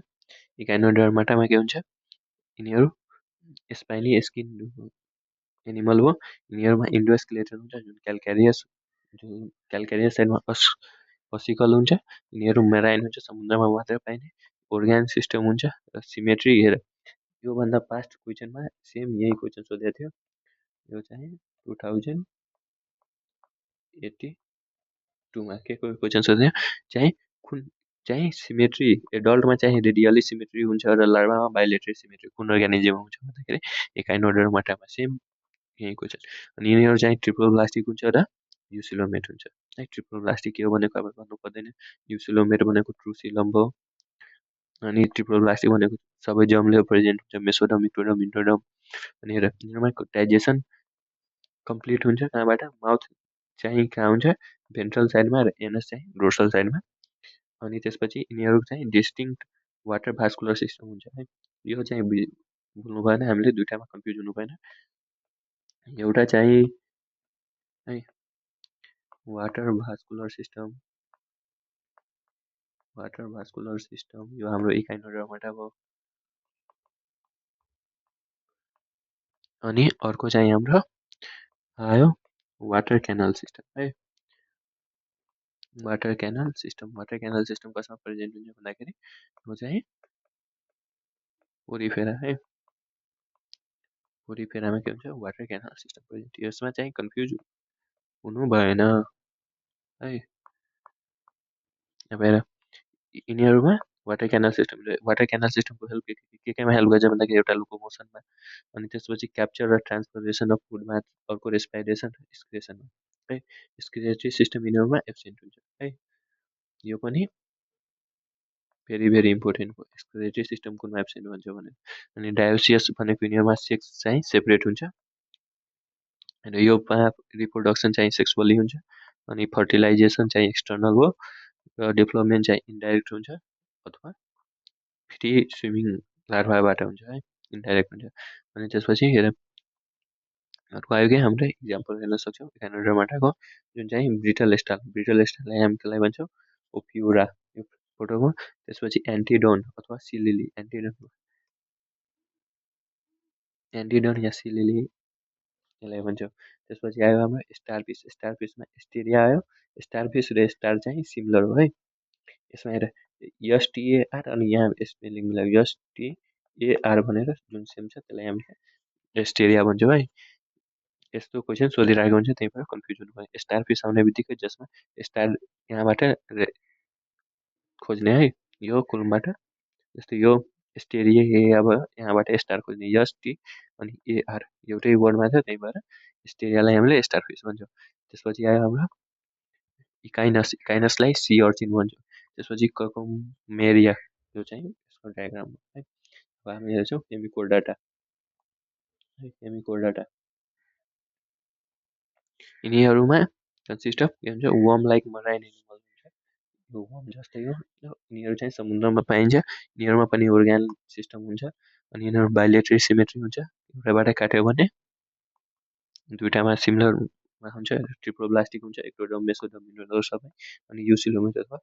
Speaker 1: इकाइनोडर्माटामा के हुन्छ, यिनीहरू स्पाइनी स्किन एनिमल हो। यिनीहरूमा इन्डोस्केलेटन हुन्छ, जुन क्यालकारियस साइडमा ओसिकल हुन्छ। यिनीहरू मेराइन हुन्छ, समुद्रमा मात्र पाइने। ओर्गान सिस्टम हुन्छ र सिमेट्री हेर। योभन्दा पास्ट क्वेसनमा सेम यही क्वेसन सोधेको थियो। यो चाहिँ 2082मा के क्वेसन सोध्यो चाहिँ कुन चाहिँ सिमेट्री एडल्टमा चाहिँ रेडियली सिमेट्री हुन्छ र लार्भामा बाइलेटरी सिमेट्री कुन अर्गानिजममा हुन्छ भन्दाखेरि इकाइनोडर्माटामा सेम यही क्वेसन। अनि यिनीहरू चाहिँ ट्रिपल ब्लास्टिक हुन्छ र युसिलोमेट हुन्छ है। ट्रिपल ब्लास्टिक के हो भनेको अब भन्नु पर्दैन। युसिलोमेट भनेको ट्रुसिलम हो। अनि ट्रिपल ब्लास्टिक भनेको सबै जमले प्रेजेन्ट हुन्छ, मेसोडम, इक्टोडम, इन्टोडम। अनि यिनीहरूमा डाइजेसन कम्प्लिट हुन्छ कहाँबाट, माउथ चाहिँ कहाँ हुन्छ, भेन्ट्रल साइडमा र एनस चाहिँ डोर्सल साइडमा। अनि त्यसपछि यिनीहरू चाहिँ डिस्टिङ्क्ट वाटर भास्कुलर सिस्टम हुन्छ है। यो चाहिँ भुल्नु भएन, हामीले दुइटामा कन्फ्युज हुनु भएन। एउटा चाहिँ है वाटर भास्कुलर सिस्टम यो हाम्रो इकाइनोडर्माटा भयो। अनि अर्को चाहिँ हाम्रो आयो वाटर क्यानल सिस्टम है। वाटर क्यानल सिस्टम कसमा प्रेजेन्ट हुन्छ भन्दाखेरि यो चाहिँ ओरिफेरा है। ओरिफेरामा के हुन्छ, वाटर क्यानल सिस्टम प्रेजेन्ट। यसमा चाहिँ कन्फ्युज हुनु भएन है। अब हेर, यिनीहरूमा वाटर क्यानल सिस्टमको हेल्प केमा हेल्प गर्छ भन्दाखेरि एउटा लोकोमोसनमा, अनि त्यसपछि क्याप्चर र ट्रान्सफरेसन अफ फुडमा, अर्को रेस्पाइरेसन र एक्सक्रेसनमा है। एक्सक्रिएटरी सिस्टम यिनीहरूमा एब्सेन्ट हुन्छ है। यो पनि भेरी भेरी इम्पोर्टेन्ट हो। एक्सक्रिएटरी सिस्टम कुनमा एब्सेन्ट भन्छ भने। अनि डायोसियस भनेको यिनीहरूमा सेक्स चाहिँ सेपरेट हुन्छ र यो रिप्रोडक्सन चाहिँ सेक्सुअली हुन्छ। अनि फर्टिलाइजेसन चाहिँ एक्सटर्नल हो र डेभलपमेन्ट चाहिँ इन्डाइरेक्ट हुन्छ अथवा फ्री स्विमिङ लार्भाबाट हुन्छ है, इन्डाइरेक्ट हुन्छ। अनि त्यसपछि हेर अर्को आयो कि हाम्रो इक्जाम्पल हेर्न सक्छौँ इकाइनोडर्माटाको, जुन चाहिँ ब्रिटल स्टाललाई हामी त्यसलाई भन्छौँ ओपियुरा यो फोटोको। त्यसपछि एन्टिडोन अथवा सिलिली, एन्टिडोन या सिलिली यसलाई भन्छौँ। त्यसपछि आयो हाम्रो स्टारफिसमा एस्टेरिया आयो। स्टारफिस र स्टार चाहिँ सिमिलर हो है। यसमा हेर एसटिएआर अनि यहाँ स्पेलिङ मिलायो एसटिएआर भनेर जुन सेम छ त्यसलाई हामीले एस्टेरिया भन्छौँ है। यस्तो क्वेसन सोधिरहेको हुन्छ, त्यही भएर कन्फ्युज हुनु भयो। स्टारफिस आउने बित्तिकै जसमा स्टार यहाँबाट खोज्ने है, यो कुलबाट जस्तै यो स्टेरिया भयो, यहाँबाट स्टार खोज्ने एसटी अनि एआर एउटै वर्डमा छ, त्यही भएर स्टेरियालाई हामीले स्टारफिस भन्छौँ। त्यसपछि आयो हाम्रो इकाइनसलाई सी अर्चिन भन्छौँ। त्यसपछि ककोमेरिया, यो चाहिँ यसको डायग्राम हो है। अब हामी हेर्छौँ हेमिकोर्डाटा है। हेमिकोर्डाटा यिनीहरूमा कन्सिस्ट अफ के हुन्छ, वर्म लाइक मराइन एनिमल हुन्छ। यो वर्म जस्तै हो। यिनीहरू चाहिँ समुद्रमा पाइन्छ। यिनीहरूमा पनि ओर्गान सिस्टम हुन्छ। अनि यिनीहरू बाइलेटरी सिमेट्री हुन्छ। एउटाबाट काट्यो भने दुइटामा सिमिलरमा हुन्छ, ट्रिप्लोब्लास्टिक हुन्छ, एक्टोडर्म, मेसोडर्म, इन्डोडर्म सबै। अनि युसिलोमेट अथवा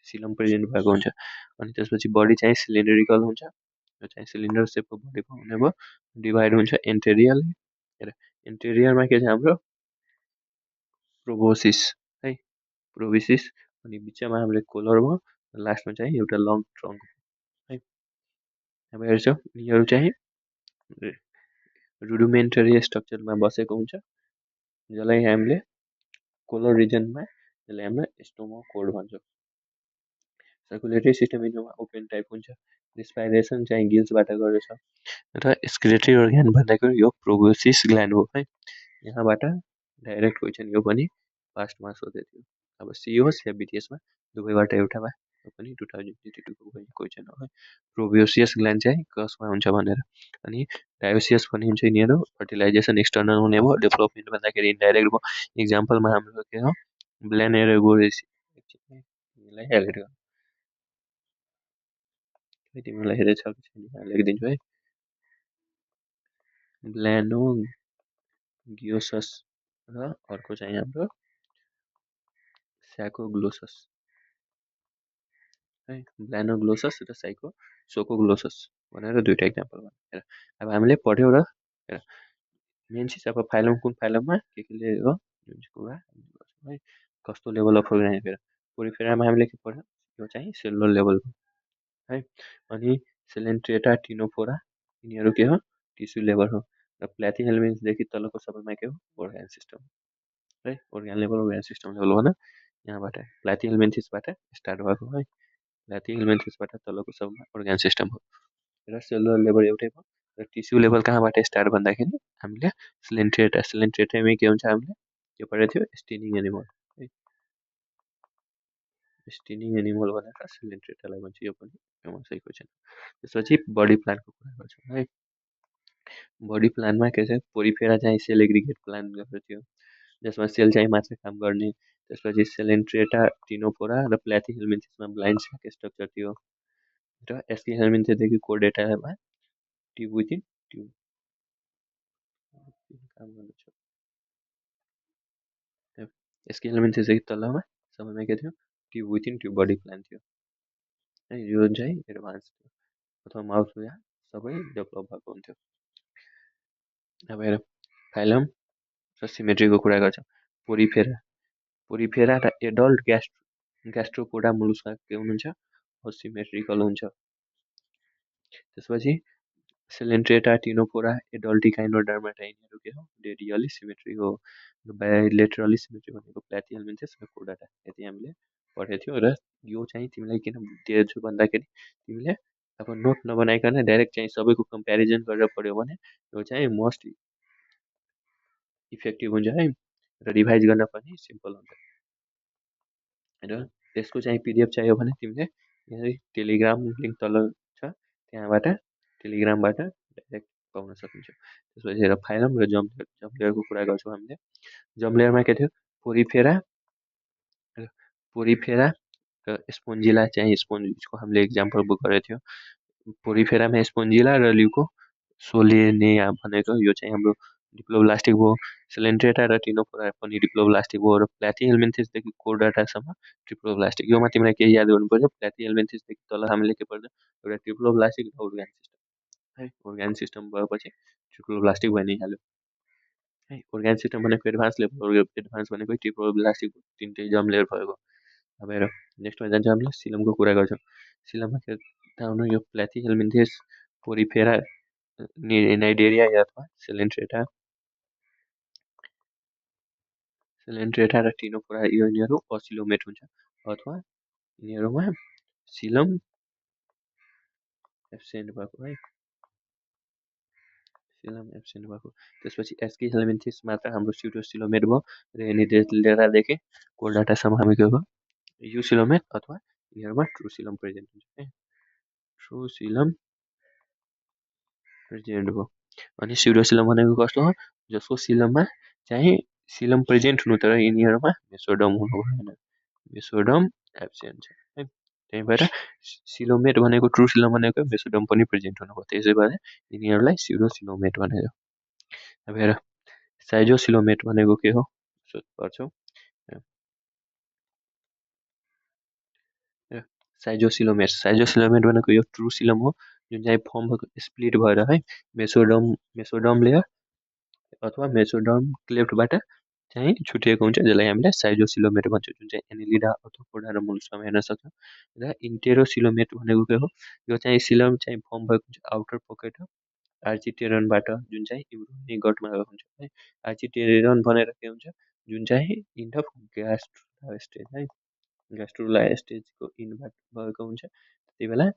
Speaker 1: सिलम प्रेजेन्ट भएको हुन्छ। अनि त्यसपछि बडी चाहिँ सिलिन्ड्रिकल हुन्छ। यो चाहिँ सिलिन्डर सेपको बडीको हुने भयो। डिभाइड हुन्छ एन्टेरियरली। एन्टेरियरमा के छ हाम्रो प्रोबोसिस है, प्रोबिसिस। अनि बिचमा हाम्रो कोलर भयो, लास्टमा चाहिँ एउटा लङ ट्रङ्क है। अब हेर्छौँ यिनीहरू चाहिँ रुडिमेन्टरी स्ट्रक्चरमा बसेको हुन्छ, जसलाई हामीले कोलर रिजनमा जसलाई हामीले स्टोमाकोड भन्छौँ। सर्कुलेटरी सिस्टम यिनीहरूमा ओपन टाइप हुन्छ। रेस्पाइरेसन चाहिँ गिल्सबाट गर्दछ र एक्सक्रिएटरी अर्गान भनेको यो प्रोबोसिस ग्ल्यान्ड हो है। यहाँबाट डाइरेक्ट क्वेसन यो पनि पास्टमा सोधेको थियो। अब सी होस् या बिटिएसमा दुवैबाट एउटामा, यो पनि 2022को क्वेसन हो है। प्रोबियोसियस ग्ल्यान्ड चाहिँ कसमा हुन्छ भनेर। अनि डायोसियस पनि हुन्छ। यिनीहरू फर्टिलाइजेसन एक्सटर्नल हुने भयो, डेभलपमेन्ट भन्दाखेरि इन्डाइरेक्ट भयो। इक्जाम्पलमा हाम्रो के हो, ब्ल्यानेरोगोरेसी। तिमीलाई हेरेर तिमीलाई हेरेको छ कि छैन लेखिदिन्छु है। ब्ल्यानोगियोसस र अर्को चाहिँ हाम्रो स्याकोग्लोसस। है ब्लानोग्लोसस र सोकोग्लोसस भनेर दुईवटा इक्जाम्पल भयो हेर अब हामीले पढ्यौँ र हेर मेन चिज अब फाइलम कुन फाइलममा के हो जुन चाहिँ कुरा हामीले गर्छौँ है कस्तो लेभल अफ अर्गानाइज हेर पोरिफेरामा हामीले के पढ्यौँ यो चाहिँ सेलुलर लेभलको है अनि सेलेन्ट्रेटा टिनोफोरा यिनीहरू के हो टिस्यु लेभल हो र प्ल्याथिहेल्मिन्थदेखि तलको सबैमा के हो organ सिस्टम है organ सिस्टम लेभल भन यहाँबाट प्ल्याथिहेल्मिन्थिसबाट स्टार्ट भएको है प्ल्याथिहेल्मिन्थिसबाट तलको सबैमा organ सिस्टम हो र सेलुलर लेभल एउटै भयो र टिस्यु लेभल कहाँबाट स्टार्ट भन्दाखेरि हामीले सिलेन्ट्रेटामै के हुन्छ हामीले के पढेको थियो स्टिनिङ एनिमल है स्टिनिङ एनिमल भनेर सिलेन्ट्रेटालाई भन्छ यो पनि सही क्वेसन त्यसपछि बडी प्लानको कुरा गर्छौँ है बडी प्लानमा के छ पोरिफेरा चाहिँ सेल एग्रिगेट प्लान गरेको थियो जसमा सेल चाहिँ मात्र काम गर्ने त्यसपछि सेलेन्ट्रेटा टिनोफोरा र प्ल्याथिहेल्मिन्थिसमा ब्लाइन्ड स्याक स्ट्रक्चर थियो र एस्किहेल्मिन्थिसदेखि कोर्डेटामा ट्युब विथिन ट्युब काम गर्नु छ एस्किहेल्मिन्थिसदेखि तलमा सबैमा के थियो tube within tube body plan थियो है यो चाहिँ एडभान्स थियो अथवा माउथ सबै डेभलप भएको हुन्थ्यो अब हेर फाइलम र सिमेट्रीको कुरा गर्छौँ पोरिफेरा र एडल्ट ग्यास्ट्रोपोडा मुलुसका के हुनुहुन्छ सिमेट्रिकल हुन्छ त्यसपछि सेलेन्ट्रेटा टिनोफोरा एडल्टिकाइनोडर्माटा यिनीहरू के हो रेडियली सिमेट्री हो बायोलेटरली सिमेट्री भनेको प्ल्याथिहेल्मिन्थिस र कोर्डाटा यति हामीले पढेको थियो र यो चाहिँ तिमीलाई किन दिएछु भन्दाखेरि तिमीले अब नोट नबनाइकन डाइरेक्ट चाहिँ सबैको कम्पेरिजन गरेर पढ्यो भने यो चाहिँ मोस्ट इफेक्टिभ हुन्छ है र रिभाइज गर्न पनि सिम्पल हुन्छ र त्यसको चाहिँ पिडिएफ चाहियो भने तिमीले यहाँनिर टेलिग्राम लिङ्क तल छ त्यहाँबाट टेलिग्रामबाट डाइरेक्ट पाउन सकिन्छ त्यसपछि हेर फाइलम र जम्लेयरको कुरा गर्छौँ हामीले जम्लेयरमा के थियो पोरिफेरा पोरिफेरा र स्पोन्जिला चाहिँ स्पोन्जको हामीले इक्जाम्पल बुक गरेको थियो पोरिफेरामा स्पोन्जिला र ल्युको सोलेनिया भनेको यो चाहिँ हाम्रो डिप्लोब्लास्टिक भयो सेलेन्ट्रेटा र टिनोफोरा पनि डिप्लोब्लास्टिक भयो र प्ल्याथिहेल्मिन्थिसदेखि कोर्डाटासम्म ट्रिप्लोब्लास्टिक योमा तिमीलाई केही याद गर्नु पर्छ प्ल्याथिहेल्मिन्थिसदेखि तल हामीले के पर्छ एउटा ट्रिप्लोब्लास्टिक र organ सिस्टम है organ सिस्टम भएपछि ट्रिप्लोब्लास्टिक भइ नै हाल्यो है organ सिस्टम भनेको एडभान्स लेभल एडभान्स भनेको ट्रिप्लोब्लास्टिक तिनटै जम्लेयर भएको अब हेर नेक्स्टमा जान्छ हामीले सिलमको कुरा गर्छौँ सिलममा के थाहा हुनु यो प्ल्याथिहेल्मिन्थिस पोरिफेरा नाइडेरिया अथवा सेलेन्ट्रेटा र टिनोफोरा यिनीहरू असिलोमेट हुन्छ अथवा यिनीहरूमा सिलम एब्सेन्ट भएको है सिलम एब्सेन्ट भएको त्यसपछि एस्किहेल्मिन्थिस मात्र हाम्रो स्युडोसिलोमेट भयो र एनिडेलेरादेखि कोर्डाटासम्म हामी के भयो युसिलोमेट अथवा यिनीहरूमा ट्रुसिलम प्रेजेन्ट हुन्छ है ट्रुसिलम प्रेजेन्ट भयो अनि स्युडोसिलम भनेको कस्तो हो जसको सिलममा चाहिँ सिलम प्रेजेन्ट हुनु तर यिनीहरूमा मेसोडम हुनु भएन मेसोडम एब्सेन्ट छ है त्यही भएर सिलोमेट भनेको ट्रुसिलम भनेको मेसोडम पनि प्रेजेन्ट हुनुभयो त्यसै भएर यिनीहरूलाई स्युडोसिलोमेट भनेर अब हेर साइजोसिलोमेट भनेको के हो पर्छौ साइजोसिलोमेट भनेको यो ट्रुसिलम हो जुन चाहिँ फर्म भएको स्प्लिट भएर है मेसोडम लेयर अथवा मेसोडर्म क्लेफ्टबाट चाहिँ छुटिएको हुन्छ जसलाई हामीले साइजोसिलोमेट भन्छौँ जुन चाहिँ एनिलिडा अर्थोपोडा र मुलुसमा हेर्न सक्छौँ र इन्टेरोसिलोमेट भनेको के हो यो चाहिँ सिलम चाहिँ फर्म भएको हुन्छ आउटर पोकेट आर्चिटेरनबाट जुन चाहिँ इम्ब्रोनी गटमा हुन्छ है आर्चिटेरन भनेर के हुन्छ जुन चाहिँ इन्ड अफ ग्यास्ट्रुला स्टेज है ग्यास्ट्रुला स्टेजको इन्डबाट भएको हुन्छ त्यति बेला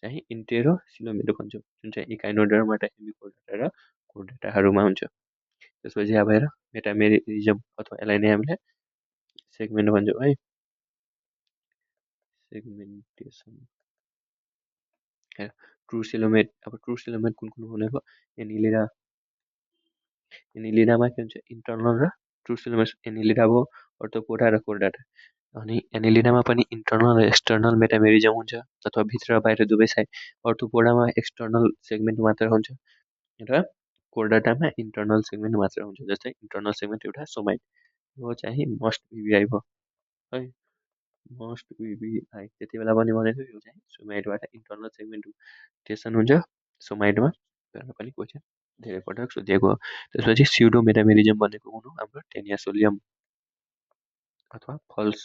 Speaker 1: चाहिँ इन्टेरोसिलोमेट भन्छौँ जुन चाहिँ इकाइनोडर्माटा हेमिकोर्डाटा र कोर्डाटाहरूमा हुन्छ त्यसपछि अब हेर मेटामेरिजम अथवा यसलाई नै हामीले सेगमेन्ट भन्छौँ है सेगमेन्टेसन ट्रुसिलोमेट अब ट्रुसिलोमेट कुन कुन भनेको एनिलिडामा के हुन्छ इन्टर्नल र ट्रुसिलोमेट एनिलिडा भयो अर्थोपोडा र कोर्डाटा अनि एनिलिडामा पनि इन्टर्नल र एक्सटर्नल मेटामेरिजम हुन्छ अथवा भित्र बाहिर दुवै साइड अर्थोपोडामा एक्सटर्नल सेगमेन्ट मात्र हुन्छ र कोर्डाटामा इन्टर्नल सेगमेन्ट मात्र हुन्छ जस्तै इन्टर्नल सेगमेन्ट एउटा सोमाइट यो चाहिँ मस्ट बिबिआई भयो है मस्ट बी आई त्यति बेला पनि भनेको यो चाहिँ सोमाइटबाट इन्टर्नल सेगमेन्टेसन हुन्छ सोमाइटमा भनेर पनि क्वेसन धेरै पटक सोधिएको हो। त्यसपछि स्युडो मेटामेरिजम भनेको कुन हो हाम्रो टेनियासोलियम अथवा फल्स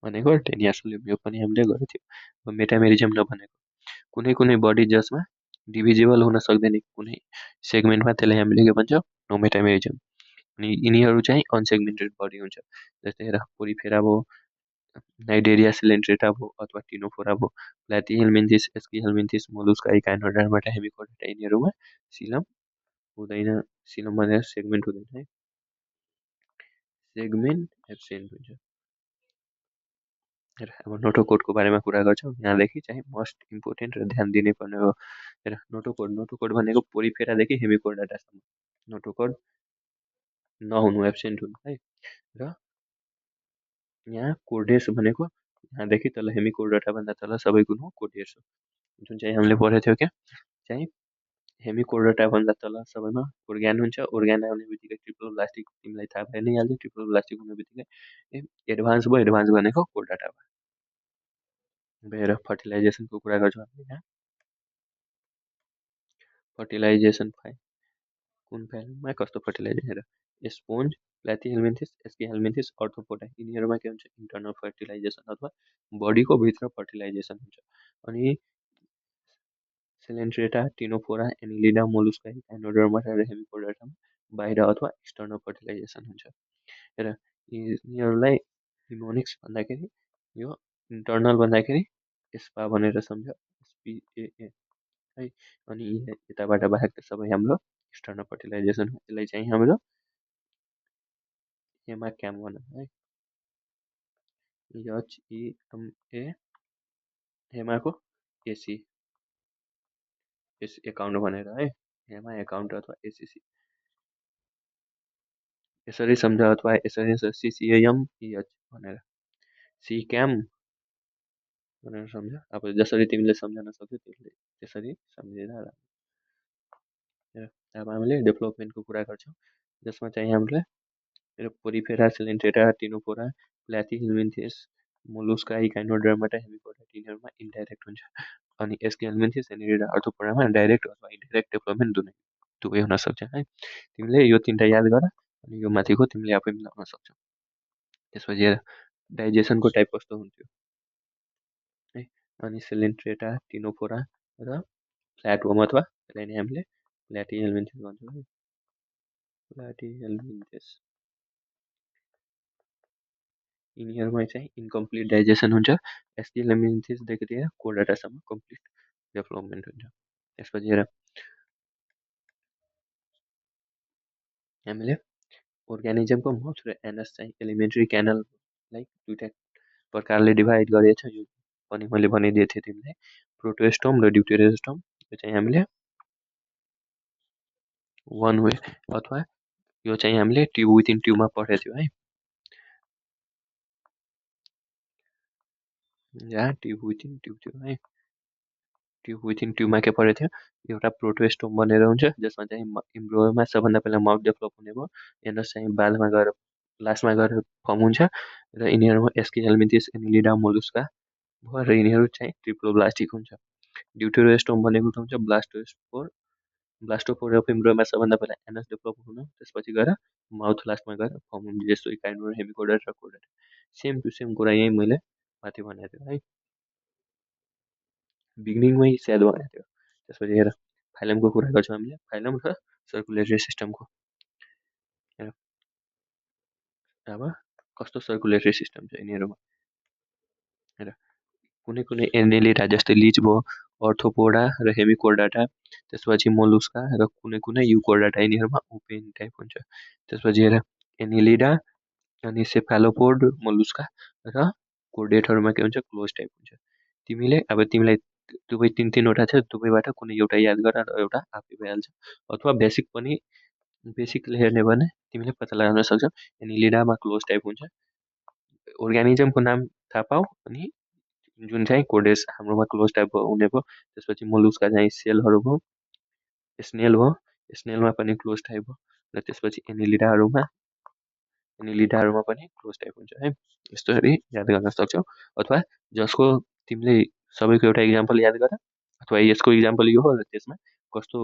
Speaker 1: भनेको टेनियासोलियम यो पनि हामीले गरेको थियो। मेटामेरिजम नभनेको कुनै कुनै बडी जसमा डिभिजिबल हुन सक्दैन कुनै सेगमेन्टमा त्यसलाई हामीले के भन्छौँ नो मेटामेरिजम। अनि यिनीहरू चाहिँ अनसेगमेन्टेड बडी हुन्छ जस्तै हेर पोरिफेरा भयो नाइडेरिया सिलेन्ट्रेटा भयो अथवा टिनोफोरा भयो प्लाटिहेल्मिन्थिस एस्किहेल्मिन्थिस मोलुस्का इकाइनोडर्माटा हेमिकोडाटा यिनीहरूमा सिलम हुँदैन। सिलम भनेर सेगमेन्ट हुँदैन है सेगमेन्ट एब्सेन्ट हुन्छ। हेर अब नोटोकोडको बारेमा कुरा गर्छौँ यहाँदेखि चाहिँ मोस्ट इम्पोर्टेन्ट र ध्यान दिने पर्ने हो। हेर नोटोकोड भनेको पोरिफेरादेखि हेमिकोडाटासम्म नोटोकोड नहुनु एब्सेन्ट हुनु है। र यहाँ कोडेस भनेको यहाँदेखि तल हेमिकोडाटाभन्दा तल सबै कुन हो कोडेस हो जुन चाहिँ हामीले पढेको थियो क्या चाहिँ हेमिकोडाटाभन्दा तल सबैमा ओर्ग्यान हुन्छ ओर्ग्यान आउने बित्तिकै ट्रिपल प्लास्टिक तिमीलाई थाहा भइ नै हाल्छ ट्रिपल प्लास्टिक हुने बित्तिकै एडभान्स भयो एडभान्स भनेको कोडाटा भयो। हेर फर्टिलाइजेसनको कुरा गर्छौँ हामीले यहाँ फर्टिलाइजेसन कुन फाइलमा कस्तो फर्टिलाइजर हेर स्पोन्ज प्लाटिहेल्मिन्थिस एस्किहेल्मिन्थिस अर्थोपोडा यिनीहरूमा के हुन्छ इन्टर्नल फर्टिलाइजेसन अथवा बडीको भित्र फर्टिलाइजेसन हुन्छ। अनि सिलेन्ट्रेटा टिनोफोरा एनिलिडा मोलुस्का एनोडर्माटा र हेमिकोडाटामा बाहिर अथवा एक्सटर्नल फर्टिलाइजेसन हुन्छ। हेर यिनीहरूलाई निमोनिक्स भन्दाखेरि यो इन्टर्नल भन्दाखेरि एस्पा भनेर सम्झ एसपिएए है। अनि यताबाट बाहेक त सबै हाम्रो एक्सटर्नल फर्टिलाइजेसन हो यसलाई चाहिँ हाम्रो हेमा क्याम भनौँ है HEMA हेमाको एसी एकाउन्ट भनेर है हेमा एकाउन्ट अथवा एसिसी यसरी सम्झ अथवा यसरी सिसिएम इएच भनेर सी क्याम भनेर सम्झ अब जसरी तिमीले सम्झन सक्छौ त्यसरी सम्झिँदा अब हामीले डेभलपमेन्टको कुरा गर्छौँ जसमा चाहिँ हामीले पोरिफेरा सिलेन्ट्रेटा टिनोफोरा प्लाटिहेल्मिन्थिस मोलुस्का इकाइनोडर्माटा हेमिकोडा यिनीहरूमा इन्डाइरेक्ट हुन्छ। अनि एस्किहेल्मिन्थिस एनिलिडा अर्थोपोडामा डाइरेक्ट अथवा इन्डाइरेक्ट डेभलपमेन्ट दुवै हुन सक्छ है। तिमीले यो तिनवटा याद गर अनि यो माथिको तिमीले आफै मिलाउन सक्छौ। त्यसपछि डाइजेसनको टाइप कस्तो हुन्थ्यो है अनि सिलेन्ट्रेटा टिनोफोरा र फ्ल्याटवर्म अथवा त्यसलाई नै हामीले प्लाटिहेल्मिन्थिस भन्छौँ है प्लाटिहेल्मिन्थिस यिनीहरूमा चाहिँ इन्कम्प्लिट डाइजेसन हुन्छ एस्किहेल्मिन्थिसदेखि लिएर कोडाटासम्म कम्प्लिट डेभलपमेन्ट हुन्छ। त्यसपछि हेर हामीले अर्गानिजमको माउथ र एनस चाहिँ एलिमेन्ट्री क्यानललाई दुईवटा प्रकारले डिभाइड गरेको छ यो पनि मैले भनिदिएको थिएँ तिमीलाई प्रोटोस्टोम र ड्युटेरोस्टोम यो चाहिँ हामीले वान वे अथवा यो चाहिँ हामीले ट्युब विथिन ट्युबमा पढेको थियो है जहाँ ट्युब विथिन ट्युब थियो है ट्युब विथिन ट्युबमा के परेको थियो एउटा प्रोटोस्टोम बनेर हुन्छ जसमा चाहिँ इम्ब्रोमा सबभन्दा पहिला माउथ डेभलप हुने भयो एनस चाहिँ बादमा गएर लास्टमा गएर फर्म हुन्छ र यिनीहरूमा एस्किहेल्मिन्थिस एनिलिडा मोलुस्का भयो र यिनीहरू चाहिँ ट्रिप्लोब्लास्टिक हुन्छ। ड्युटेरोस्टोम भनेको हुन्छ ब्लास्टोपोर अफ इम्ब्रोमा सबभन्दा पहिला एनस डेभलप हुनु त्यसपछि गएर माउथ लास्टमा गएर फर्म हुनु जस्तो इकाइनोडर हेमिकोडर र कोडर सेम टु सेम कुरा यहीँ मैले माथि भनेको थिएँ है बिगिनिङमै सायद भनेको थियो। त्यसपछि हेर फाइलमको कुरा गर्छौँ हामीले फाइलम र सर्कुलेटरी सिस्टमको हेर अब कस्तो सर्कुलेटरी सिस्टम छ यिनीहरूमा हेर कुनै कुनै एनेलिडा जस्तै लिच भयो अर्थोपोडा र हेमिकोडाटा त्यसपछि मोलुस्का र कुनै कुनै युकोडाटा यिनीहरूमा ओपेन टाइप हुन्छ। त्यसपछि हेर एनिलिडा अनि सेफालोपोड मोलुस्का र कोडेटहरूमा के हुन्छ क्लोज टाइप हुन्छ। तिमीलाई दुवै तिनवटा छ दुवैबाट कुनै एउटा याद गर र एउटा आफै भइहाल्छ अथवा बेसिकले हेर्ने भने तिमीले पत्ता लगाउन सक्छौ एनिलिडामा क्लोज टाइप हुन्छ अर्गानिजमको नाम थाहा पाऊ अनि जुन चाहिँ कोडेस हाम्रोमा क्लोज टाइप हुने भयो त्यसपछि मोलुस्का चाहिँ सेलहरू भयो स्नेल भयो स्नेलमा पनि क्लोज टाइप भयो र त्यसपछि एनिलिडाहरूमा एनिलिडाहरूमा पनि क्लोज टाइप हुन्छ है। यस्तोरी याद गर्न सक्छौ। अथवा जसको तिमीले सबैको एउटा इक्जाम्पल याद गर, अथवा यसको इक्जाम्पल यो हो र त्यसमा कस्तो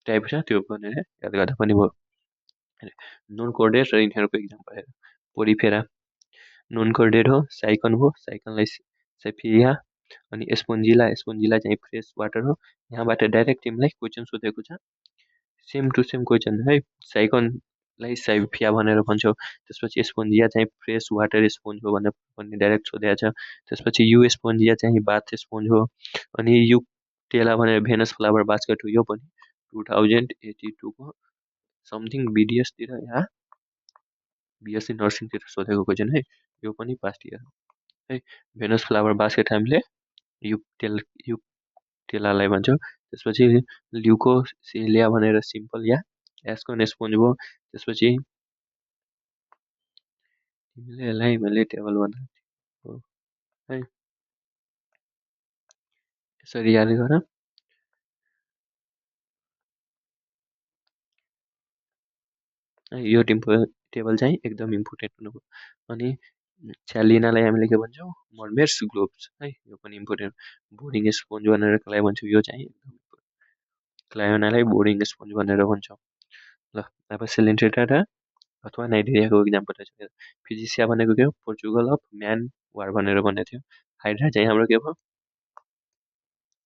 Speaker 1: टाइप छ त्यो भनेर याद गर्दा पनि भयो। नन कोर्डेट र यिनीहरूको इक्जाम्पल हेर। पोरिफेरा नन कोर्डेट हो, साइकन हो, साइकनलाई सेफिया, अनि एस्पोन्जिला, एस्पोन्जिला चाहिँ फ्रेस वाटर हो। यहाँबाट डाइरेक्ट तिमीलाई क्वेसन सोधेको छ, सेम टु सेम क्वेसन है। साइकनलाई साइफिया भनेर भन्छौ, त्यसपछि एस्पोन्जिया चाहिँ फ्रेस वाटर स्पोन्ज हो भनेर भन्ने डाइरेक्ट सोधेको छ। त्यसपछि यु एस्पोन्जिया चाहिँ बाथ स्पोन्ज हो। अनि यु टेला भनेर भेनस फ्लावर बास्केट हो, यो पनि 2082को समथिङ बिडिएसतिर या बिएससी नर्सिङतिर सोधेको क्वेसन है। यो पनि पास्ट इयर हो है। भेनस फ्लावर बास्केट हामीले युक्टेल युक्टेलालाई भन्छौँ। त्यसपछि ल्युकोसिलिया भनेर सिम्पल या एस्कोन स्पोन्ज भयो। त्यसपछि तिमीले यसलाई मैले टेबल बनाएको है, यसरी याद गर। यो टेबल चाहिँ एकदम इम्पोर्टेन्ट हुनुभयो। अनि छ्यालिनालाई हामीले के भन्छौँ, मर्मेर्स ग्लोब्स है, यो पनि इम्पोर्टेन्ट। बोर्डिङ स्पोन्ज भनेर कसलाई भन्छौँ, यो चाहिँ एकदम इम्पोर्टेन्ट। क्लायोनालाई बोर्डिङ स्पोन्ज भनेर भन्छौँ। ल अब सिलिन्ड्रेटा अथवा नाइजेरियाको इक्जाम्पल छ। फिजिसिया भनेको के हो, पोर्चुगल अफ म्यान वार भनेर भनेको थियो। हाइड्रा चाहिँ हाम्रो के भयो,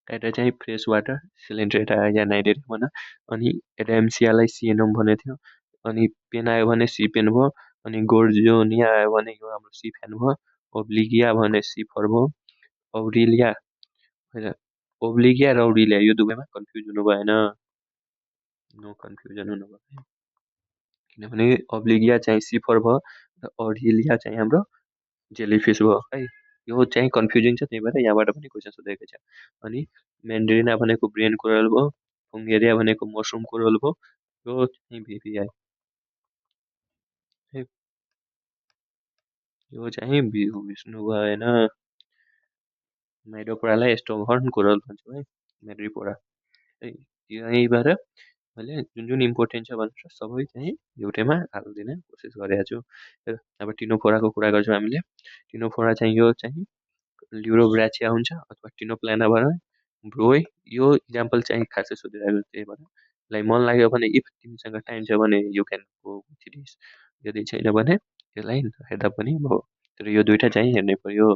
Speaker 1: हाइड्रा चाहिँ फ्रेस वाटर, सिलिन्ड्रेटा या नाइजेरिया भन। अनि एडाम्सियालाई सिएनोम भनेको थियो। अनि पेन आयो भने सी पेन भयो। अनि गोर्जियोनिया आयो भने यो हाम्रो सी फ्यान भयो। ओब्लिगिया भने सी फर भयो। औरिलिया होइन, ओब्लिगिया र औरिलिया यो दुवैमा कन्फ्युज हुनु भएन, नो कन्फ्युजन हुनु भयो। किनभने ओब्लिगिया चाहिँ सी फर भयो र औरिलिया चाहिँ हाम्रो जेलीफिस भयो है। यो चाहिँ कन्फ्युजिङ छ, त्यही भएर यहाँबाट पनि क्वेसन सोधेको छ। अनि म्यान्ड्रिना भनेको ब्रेन कोरल भयो। फुङ्गेरिया भनेको मसरुम कोरल भयो। यो चाहिँ भिभिआई है, यो चाहिँ बिर्नु भएन। माइडोपोरालाई स्टोमहर्न कोरल भन्छौँ है, मेड्रिपोरा है। यहीँबाट मैले जुन जुन इम्पोर्टेन्ट छ भनेर सबै चाहिँ एउटैमा हालिदिने कोसिस गरेको छु। अब टिनोफोराको कुरा गर्छौँ हामीले। टिनोफोरा चाहिँ यो चाहिँ ल्युरोब्राचिया हुन्छ अथवा टिनोप्लाना भएर ब्रोय। यो इक्जाम्पल चाहिँ खासै सोधिरहेको, त्यही भएर यसलाई मन लाग्यो भने, इफ तिमीसँग टाइम छ भने you can go with this, यदि छैन भने यसलाई हेर्दा पनि भयो। तर यो दुइटा चाहिँ हेर्नै पर्यो,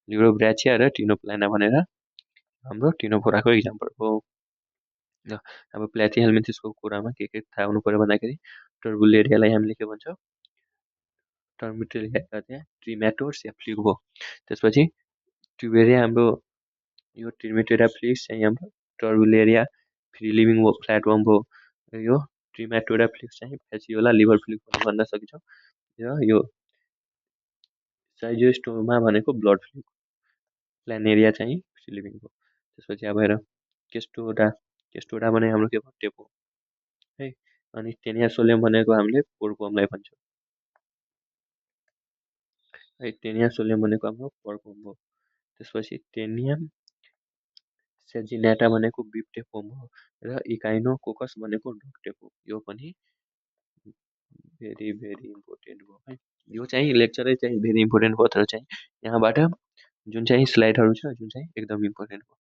Speaker 1: ल्युरोब्राचिया र टिनोप्लाना भनेर हाम्रो टिनोफोराको इक्जाम्पल हो। ल अब प्ल्याथिहेल्मिन्थिसको कुरामा के थाहा हुनु पर्यो भन्दाखेरि, टर्बुलेरियालाई हामीले के भन्छौँ, टर्मिटेरिया चाहिँ ट्रिम्याटोर्स या फ्लिग भयो। त्यसपछि ट्युबेरिया हाम्रो यो ट्रिमेटेरिया फ्लिक्स चाहिँ हाम्रो टर्बुलेरिया फ्री लिभिङ भयो, फ्ल्याटवर्म भयो। यो ट्रिम्याटोरिया फ्लिक्स चाहिँ फेसियोला लिभर फ्लिग भन्न सक्छौँ। र यो साइजोस्टोमा भनेको ब्लड फ्लिग, प्लानेरिया चाहिँ फ्री लिभिङ भयो। त्यसपछि अब हेर केस्टोडा, केस्टोडा भने हाम्रो के भयो, टेपो है। अनि टेनिया सोलियम भनेको हामीले पोर्कोमलाई भन्छौँ है, टेनिया सोलियम भनेको हाम्रो पोर्कोम भयो। त्यसपछि टेनियम सेजिनेटा भनेको बिफ टेपोम हो र इकाइनोकोकस भनेको डग टेपो। यो पनि भेरी भेरी इम्पोर्टेन्ट भयो है। यो चाहिँ लेक्चरै चाहिँ भेरी इम्पोर्टेन्ट भयो, तर चाहिँ यहाँबाट जुन चाहिँ स्लाइडहरू छ जुन चाहिँ एकदम इम्पोर्टेन्ट भयो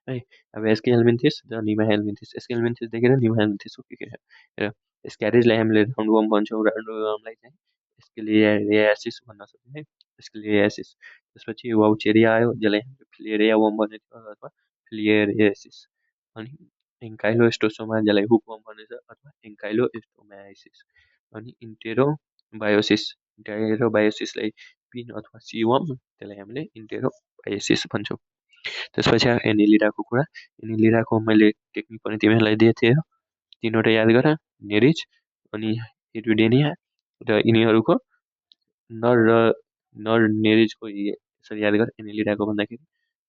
Speaker 1: है। अब एसके हेल्मिन्थिस र निमा हेल्मिन्थिस, एसके हेल्मिन्थिसदेखि र निमा हेल्मिन्थिसको के छ र स्क्यारिजलाई हामीले राउन्ड वर्म भन्छौँ, राउन्ड वर्मलाई चाहिँ स्केलियासिस भन्न सक्छौँ है, स्केलियासिस। त्यसपछि वाउचेरिया आयो, जसलाई हामीले फ्लिएरिया वर्म भनेको अथवा फ्लिएरियासिस। अनि एन्काइलोस्टोसोमा, जसलाई हुक वर्म भनिन्छ अथवा एन्काइलोस्टोमाइसिस। अनि इन्टेरोबायोसिस, इन्टेरोबायोसिसलाई पिन अथवा सी वर्म, त्यसलाई हामीले इन्टेरोबायोसिस भन्छौँ। त्यसपछि एनिलिडाको कुरा। एनिलिडाको मैले टेक्निक पनि तिमीहरूलाई दिएको थिएँ, तिनवटा याद गर, नेरिज अनि हिरुडेनिया र यिनीहरूको नर नेरिजको यसरी याद गर। एनिलिडाको भन्दाखेरि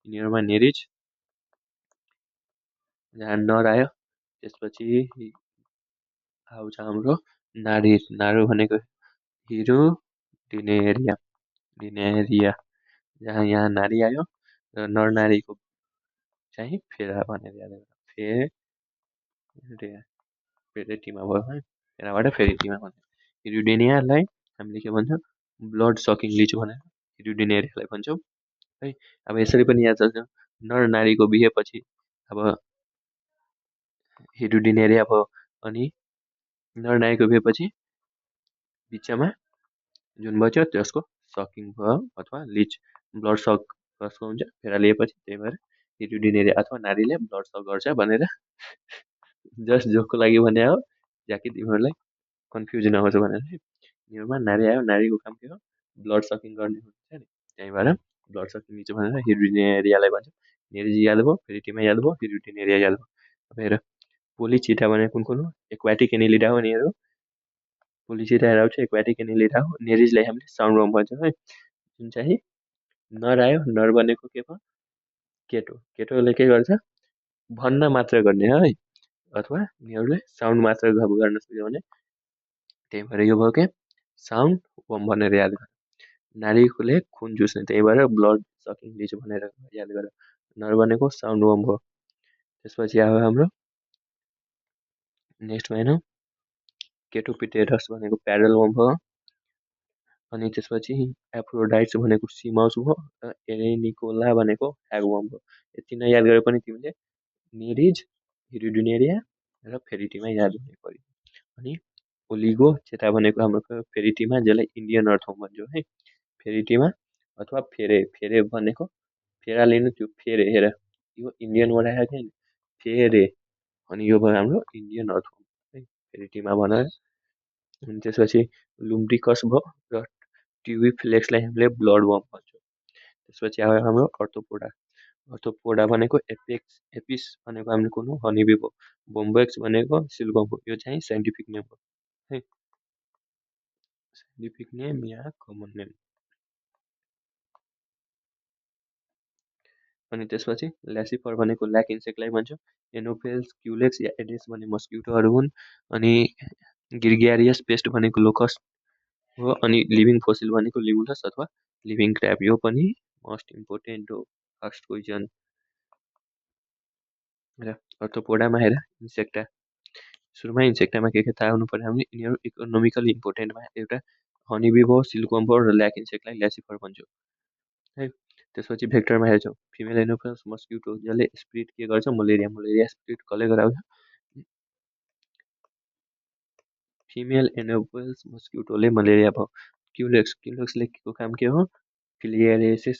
Speaker 1: यिनीहरूमा नेरिज जहाँ नर आयो, त्यसपछि आउँछ हाम्रो नारी, नारु भनेको हिरो डिनेरिया, डिनेरिया जहाँ यहाँ नारी आयो र नर नारीको चाहिँ फेरा भनेर याद गर, फेरेटिमा भयो है, फेराबाट फेरिटिमा भन्यो। हिरुडिनियालाई हामीले के भन्छौँ ब्लड सकिङ लिच भनेर हिरुडिनेरियालाई भन्छौँ है। अब यसरी पनि याद छ नर नारीको बिहेपछि अब हिरुडिनेरिया भयो अनि नर नारीको बिहेपछि बिचमा जुन बच्यो त्यसको सकिङ भयो अथवा लिच ब्लड सक कसको हुन्छ फेरा लिएपछि, त्यही भएर हिरुडिनेरिया अथवा नारीले ब्लड सक गर्छ भनेर जस्ट जोकको लागि भने हो, जाकि तिमीहरूलाई कन्फ्युज नहोस् भनेर है। तिमीहरूमा नारी आयो, नारीको काम के हो ब्लड सकिङ गर्ने हुन्छ नि, त्यही भएर ब्लड सकिङ लिच भनेर हिरुडिनेरियालाई भन्छ। नेरिज याद भयो, फेरि टिमा याद भयो, हिरुडिनेरिया याद भयो। अब हेर पोलिचिटा भने कुन कुन हो, एक्वाटिक एनिलिडा हो यिनीहरू। पोलिचिटा आउँछ एक्वाटिक एनिलिडा हो। नेरिजलाई हामीले साउन्ड वर्म भन्छौँ है, जुन चाहिँ नर आयो, नर भनेको के भयो केटो, केटोले के गर्छ भन्न मात्र गर्ने है, अथवा यिनीहरूले साउन्ड मात्र गर्न सक्यो भने, त्यही भएर यो भयो के साउन्ड वर्म भनेर याद गर। नारीकोले खुन चुस्ने, त्यही भएर ब्लड सकिङ लिच भनेर याद गर। नर भनेको साउन्ड वर्म भयो। त्यसपछि आयो हाम्रो नेक्स्टमा हेर्नु केटोपिटेरस भनेको प्यारल वर्म भयो। अनि त्यसपछि एफ्रोडाइट्स भनेको सी माउस भयो, एरेनिकोला भनेको ह्यागवर्म भयो। यति नै याद गरे पनि तिमीले नेरिज, हिरुडिनेरिया र फेरिटीमा याद हुने पऱ्यो। अनि ओलिगो चेता भनेको हाम्रो फेरिटीमा, जसलाई इन्डियन अर्थवर्म भन्छौँ है। फेरिटीमा अथवा फेरे, फेरे भनेको फेरा लिनु त्यो फेरे, हेर यो इन्डियनबाट आएको थियो नि फेरे, अनि यो भयो हाम्रो इन्डियन अर्थवर्म है फेरिटीमा भनेर। अनि त्यसपछि लुम्ब्रिकस भयो र ट्युबिफ्लेक्सलाई हामीले ब्लड वर्म भन्छौँ। त्यसपछि आयो हाम्रो अर्थोपोडा। अर्थोपोडा भनेको एपिस भनेको हामीले कुन हो हनिबी भयो। बोम्बेक्स भनेको सिल्कवर्म हो। यो चाहिँ साइन्टिफिक नेम हो है, साइन्टिफिक नेम या कमन नेम। अनि त्यसपछि ल्यासिफर भनेको ल्याक इन्सेक्टलाई भन्छौँ। एनोफेल्स, क्युलेक्स या एडेस भन्ने मस्किटोहरू हुन्। अनि ग्रिग्यारियस पेस्ट भनेको लोकस हो। अनि लिभिङ फोसिल भनेको लिमुलस अथवा लिभिङ क्र्याब, यो पनि मोस्ट इम्पोर्टेन्ट हो फर्स्ट क्वेसन। र अर्थोपोडामा हेर इन्सेक्टा, सुरुमा इन्सेक्टामा के थाहा हुनु पर्यो हामीले, यिनीहरू इकोनोमिकली इम्पोर्टेन्टमा एउटा हनिबी भयो, सिल्कवर्म भयो र ल्याक इन्सेक्टलाई ल्यासिफर भन्छौँ है। त्यसपछि भेक्टरमा हेर्छौँ फिमेल एनोफेल्स मस्किटो, जसले स्प्रिट के गर्छ मलेरिया, मलेरिया स्प्रिट कसले गराउँछ फिमेल एनोफेल्स मस्किटोले मलेरिया भयो। क्युलेक्स, क्युलेक्सले को काम के हो फिलियारिएसिस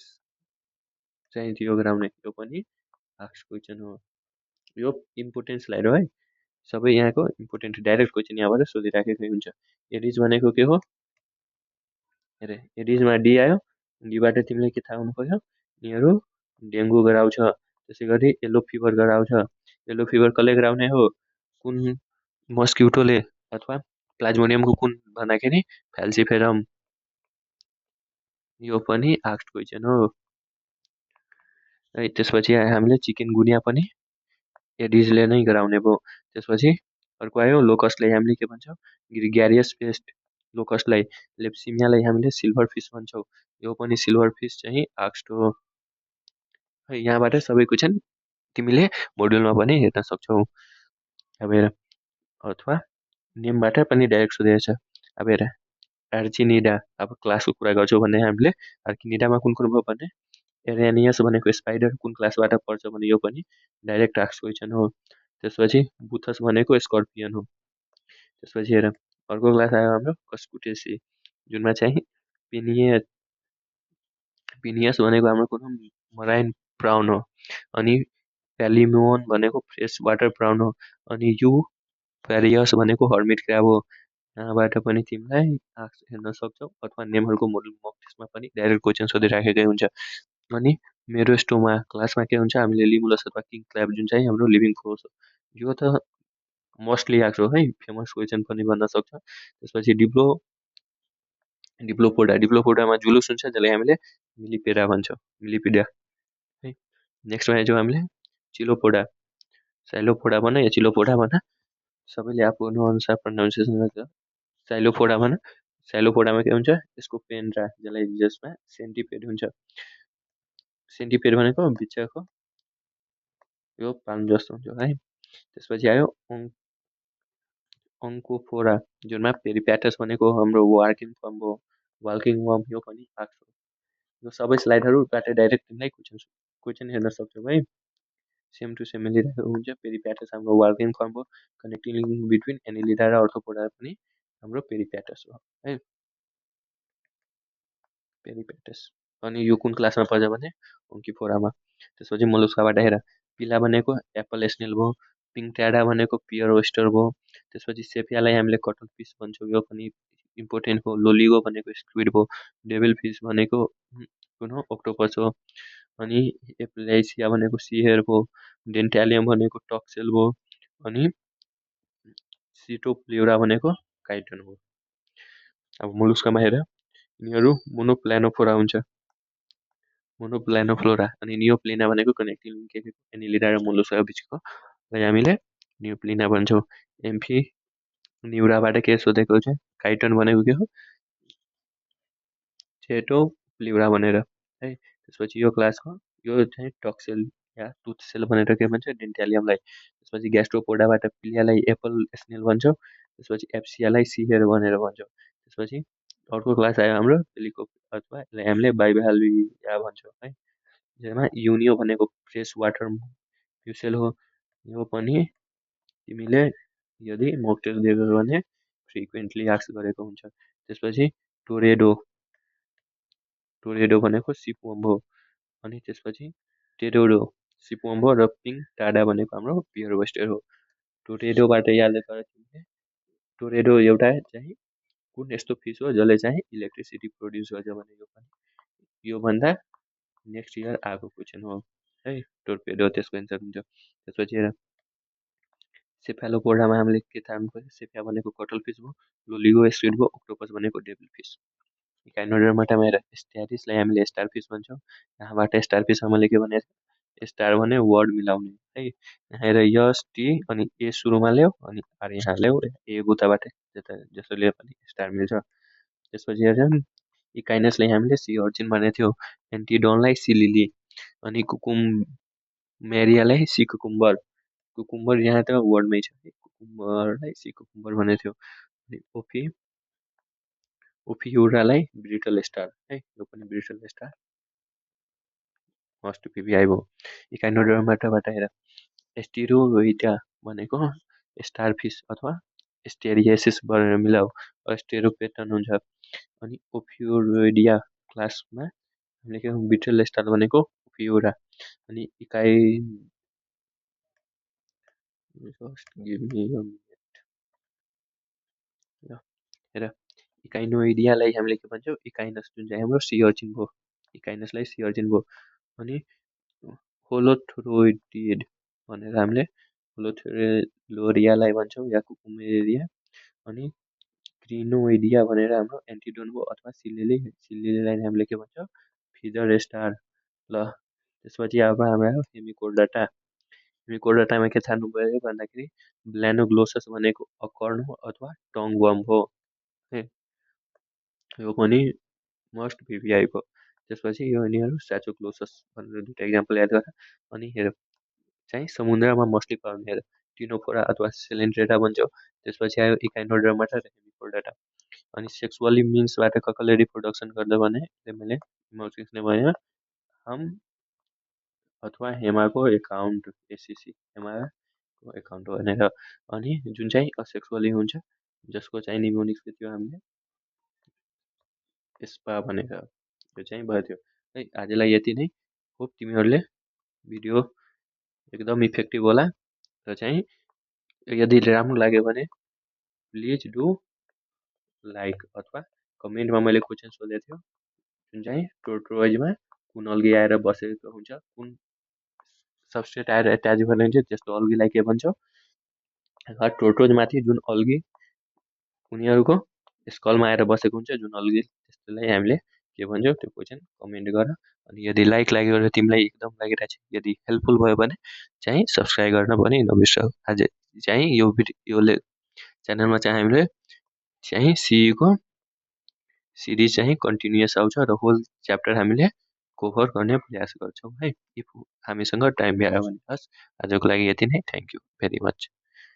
Speaker 1: चाहिँ थियो गराउने, यो पनि फर्स्ट क्वेसन हो। यो इम्पोर्टेन्स लगाएर है, सबै यहाँको इम्पोर्टेन्ट डाइरेक्ट क्वेसन यहाँबाट सोधिराखेकै हुन्छ। एडिज भनेको के हो, हेरे एडिजमा डी आयो, डीबाट तिमीले के थाहा हुनु पर्यो यिनीहरू डेङ्गु गराउँछ। त्यसै गरी येल्लो फिभर गराउँछ। येल्लो फिभर कसले गराउने हो, कुन मस्किटोले अथवा प्लाज्मोडियमको कुन भन्दाखेरि फ्याल्सिफेरम, यो पनि आस्क्ड क्वेसन हो है। त्यसपछि हामीले चिकन गुनिया पनि एडिजले नै गराउने भयो। त्यसपछि अर्को आयो लोकसलाई हामीले के भन्छौँ ग्रिग्यारियस पेस्ट, लोकसलाई। लेप्सिमियालाई हामीले सिल्भर फिस भन्छौँ, यो पनि सिल्भर फिस चाहिँ आस्क्ड हो है। यहाँबाट सबै क्वेसन तिमीले मोड्युलमा पनि हेर्न सक्छौ। अब हेर अथवा नेमबाट पनि डाइरेक्ट सोधेको छ। अब हेर आर्चिनिडा, अब क्लासको कुरा गर्छौँ भने हामीले आर्किनिडामा कुन कुन भयो भने एरेनियस भनेको स्पाइडर कुन क्लासबाट पर्छ भने यो पनि डाइरेक्ट आस्क्ड क्वेसन हो। त्यसपछि बुथस भनेको स्कर्पियन हो। त्यसपछि हेर अर्को क्लास आयो हाम्रो कस्कुटेसी, जुनमा चाहिँ पिनियस भनेको हाम्रो कुन हो मराइन प्राउन हो। अनि प्यालिमोन भनेको फ्रेस वाटर प्राउन हो। अनि यु प्यारियस भनेको हर्मिट क्र्याब हो। यहाँबाट पनि तिमीलाई हेर्न सक्छौ, अथवा नेमहरूको मोडल मक टेस्टमा पनि डाइरेक्ट क्वेसन सोधिराखेकै हुन्छ। अनि मेरोस्टोमा क्लासमा के हुन्छ हामीले लिमुलस अथवा किङ क्र्याब, जुन चाहिँ हाम्रो लिभिङ फोर्स हो, यो त मोस्टली आएको है, फेमस क्वेसन पनि भन्न सक्छ। त्यसपछि डिप्लोपोडा, डिप्लोपोडामा जुलुस हुन्छ जसलाई हामीले मिलिपेडा भन्छौँ, मिलिपिडा है। नेक्स्टमा हेर्छौँ हामीले चिलोपोडा, साइलोपोडा भन या चिलोपोडा भन, सबैले आफ्नो अनुसार प्रनाउन्सिएसन गर्छ। साइलोपोडा भन, साइलोपोडामा के हुन्छ यसको पेन्ड्रा, जसमा सेन्टिपेड हुन्छ। सेन्टिपेड भनेको बिच्चाको यो पाल्म जस्तो हुन्छ है। त्यसपछि आयो अङ्कोफोरा जुनमा पेरिप्याटस भनेको हाम्रो वार्किङ फर्म हो, वार्किङ वर्म यो पनि आएको छ। यो सबै स्लाइडहरूबाट डाइरेक्ट तिमीलाई क्वेसन हेर्न सक्छौ है। सेम टु सेम मिलिरहेको हुन्छ। पेरिप्याटस हाम्रो वार्किङ फर्म हो, कनेक्टिङ लिङ्क बिट्विन एनिलिडा र अर्थोपोडा पनि हाम्रो पेरिप्याटस हो है। पेरिप्याटस अनि यो कुन क्लासमा पर्छ भने अङ्किफोरामा। त्यसपछि मोलस्काबाट हेर, पिला भनेको एप्पल स्नेल भयो, पिङ्क ट्याडा भनेको पियर ओइस्टर भयो, त्यसपछि सेफियालाई हामीले कटल फिस भन्छौँ, यो पनि इम्पोर्टेन्ट हो। लोलिगो भनेको स्क्विड भयो, डेभिल फिस भनेको कुन हो अक्टोपस हो, अनि एप्लेसिया भनेको सिहेर भयो, डेन्ट्यालियम भनेको टक्सेल भयो, अनि सिटोप्लेउरा भनेको काइटन हो। अब मोलस्कामा हेर, यिनीहरू मोनोप्लानोफोरा हुन्छ, मोनोप्लानोफ्लोरा, अनि नियोप्लिना भनेको कनेक्टिङ लिङ्क एनिलिडा र मोलस्का बिचकोलाई हामीले नियोप्लिना भन्छौँ। एम्फी न्युराबाट के सोधेको छ, काइटन भनेको के हो, चेटोप्लिउरा भनेर है। त्यसपछि यो क्लासको यो चाहिँ टक्सेल या टुथसेल भनेर के भन्छ, डेन्ट्यालियमलाई। त्यसपछि ग्यास्ट्रोपोडाबाट पिलियालाई एप्पल स्नेल भन्छौँ, त्यसपछि एप्सियालाई सिहेर भनेर भन्छौँ। त्यसपछि अर्को क्लास आयो हाम्रो पेलिको अथवा हामीले बाइबेहाल्भिया भन्छौँ है, जेमा युनियो भनेको फ्रेस वाटर म्युसेल हो। यो पनि तिमीले यदि मोक टेस्ट दिएको हो भने फ्रिक्वेन्टली आस्क गरेको हुन्छ। त्यसपछि टोरेडो, टोरेडो भनेको सिपवर्म हो, अनि त्यसपछि टेरोडो सिपवर्म हो, र पिङ्क टाडा भनेको हाम्रो पियर वेस्टर हो। टोरेडोबाट याद गर तिमीले, टोरेडो एउटा चाहिँ कुन यस्तो फिस हो जसले चाहिँ इलेक्ट्रिसिटी प्रड्युस गर्छ भने यो पनि योभन्दा नेक्स्ट इयर आएको क्वेसन हो है। टोर्पेडो त्यसको एन्सर हुन्छ। त्यसपछि हेर, सेफालोपोडामा हामीले के थाहा पर्यो, सेफा भनेको कटल फिस भयो, लोलिगो स्क्विड भयो, अक्टोपस भनेको डेभिल फिस। इकाइनोडर्माटामा हेर, स्ट्यारिसलाई हामीले स्टार फिस भन्छौँ। यहाँबाट स्टार फिस हामीले के भने, स्टार भने वर्ड मिलाउने है। यहाँ हेर, यस टी अनि ए सुरुमा ल्याऊ अनि आर यहाँ ल्याऊ, ए गुताबाट जसोले पनि स्टार मिल्छ। त्यसपछि हेर्छौँ, इकाइनसलाई हामीले सी अर्चिन भनेको थियो, एन्टिडोनलाई सी लिली, अनि कुकुमेरियालाई सी कुकुम्बर। कुकुम्बर यहाँ त वर्डमै छ, कुकुम्बरलाई सी कुकुम्बर भनेको थियो। अनि ओफियुरालाई ब्रिटल स्टार है, यो पनि ब्रिटल स्टार मस्ट पिबिआई भयो। इकाइनोडर्माटाबाट हेर, एस्टिरोइडा भनेको स्टार फिस अथवा स्टेरिएसिस भनेर मिलाऊ, स्टेरोपेटन हुन्छ। अनि ओफियोरोइडिया क्लासमा हामीले के ब्रिटल स्टार भनेको ओफियोरा, अनि हेर, इकाइनोइडियालाई हामीले के भन्छौँ, इकाइनस जुन चाहिँ हाम्रो सी अर्चिन भयो, इकाइनसलाई सी अर्चिन भयो। अनि होलोथ्रोइडिड भनेर हामीले होलोथ्रोलोरियालाई भन्छौँ या कुकुमेरिया, अनि क्रिनोइडिया भनेर हाम्रो एन्टिडोन भयो अथवा सिलिलीलाई हामीले के भन्छौँ, फिजर स्टार। ल त्यसपछि अब हाम्रो हेमिकोर्डाटा, हेमिकोर्डाटामा के छान्नु पऱ्यो भन्दाखेरि ब्ल्यानोग्लोसस भनेको अकर्न हो अथवा टङ वर्म हो है, यो पनि मस्ट पिबिआई भयो। त्यसपछि यो यिनीहरू स्याचोक्लोसस भनेर दुईवटा इक्जाम्पल याद गर। अनि हेर, चाहिँ समुद्रमा मोस्टली पाउने हेर, टिनोफोरा अथवा सेलेन्ट्रेटा भन्छौँ। त्यसपछि आयो इकाइनोडर्माटा र हेमिकोर्डाटा। अनि सेक्सुअली मिन्सबाट कसले रिप्रोडक्सन गर्दा भने मैले मौसिक्सले भयो, हम अथवा हेमाको एकाउन्ट, एसिसी हेमाको एकाउन्ट हो भनेर। अनि जुन चाहिँ असेक्सुअली हुन्छ, जसको चाहिँ निमोनिक्स थियो हामीले स्पा भनेर, यो चाहिँ भयो थियो है। आजलाई यति नै, होप तिमीहरूले भिडियो एकदम इफेक्टिभ होला, र चाहिँ यदि राम्रो लाग्यो भने प्लिज डु लाइक अथवा कमेन्टमा मैले क्वेसन सोधेको थियो, जुन चाहिँ टोर्टोइजमा कुन अल्गी आएर बसेको हुन्छ, कुन सबस्ट्रेट आएर एट्याच गर्ने हुन्छ, त्यस्तो अल्गीलाई के भन्छौँ, टोर्टोइजमाथि जुन अल्गी उनीहरूको स्कलमा आएर बसेको हुन्छ जुन अल्गी, त्यस्तोलाई हामीले के भन्छौँ, त्यो क्वेसन कमेन्ट गर। अनि यदि लाइक लाग्यो र तिमीलाई एकदम लागिरहेको छ, यदि हेल्पफुल भयो भने चाहिँ सब्सक्राइब गर्न पनि नबिर्सऊ। आज चाहिँ यो च्यानलमा चाहिँ हामीले चाहिँ सीको सिरिज चाहिँ कन्टिन्युस आउँछ र होल च्याप्टर हामीले कभर गर्ने प्रयास गर्छौँ है, इफ हामीसँग टाइम भ्यायो भने। हस्, आजको लागि यति नै, थ्याङ्क यू भेरी मच।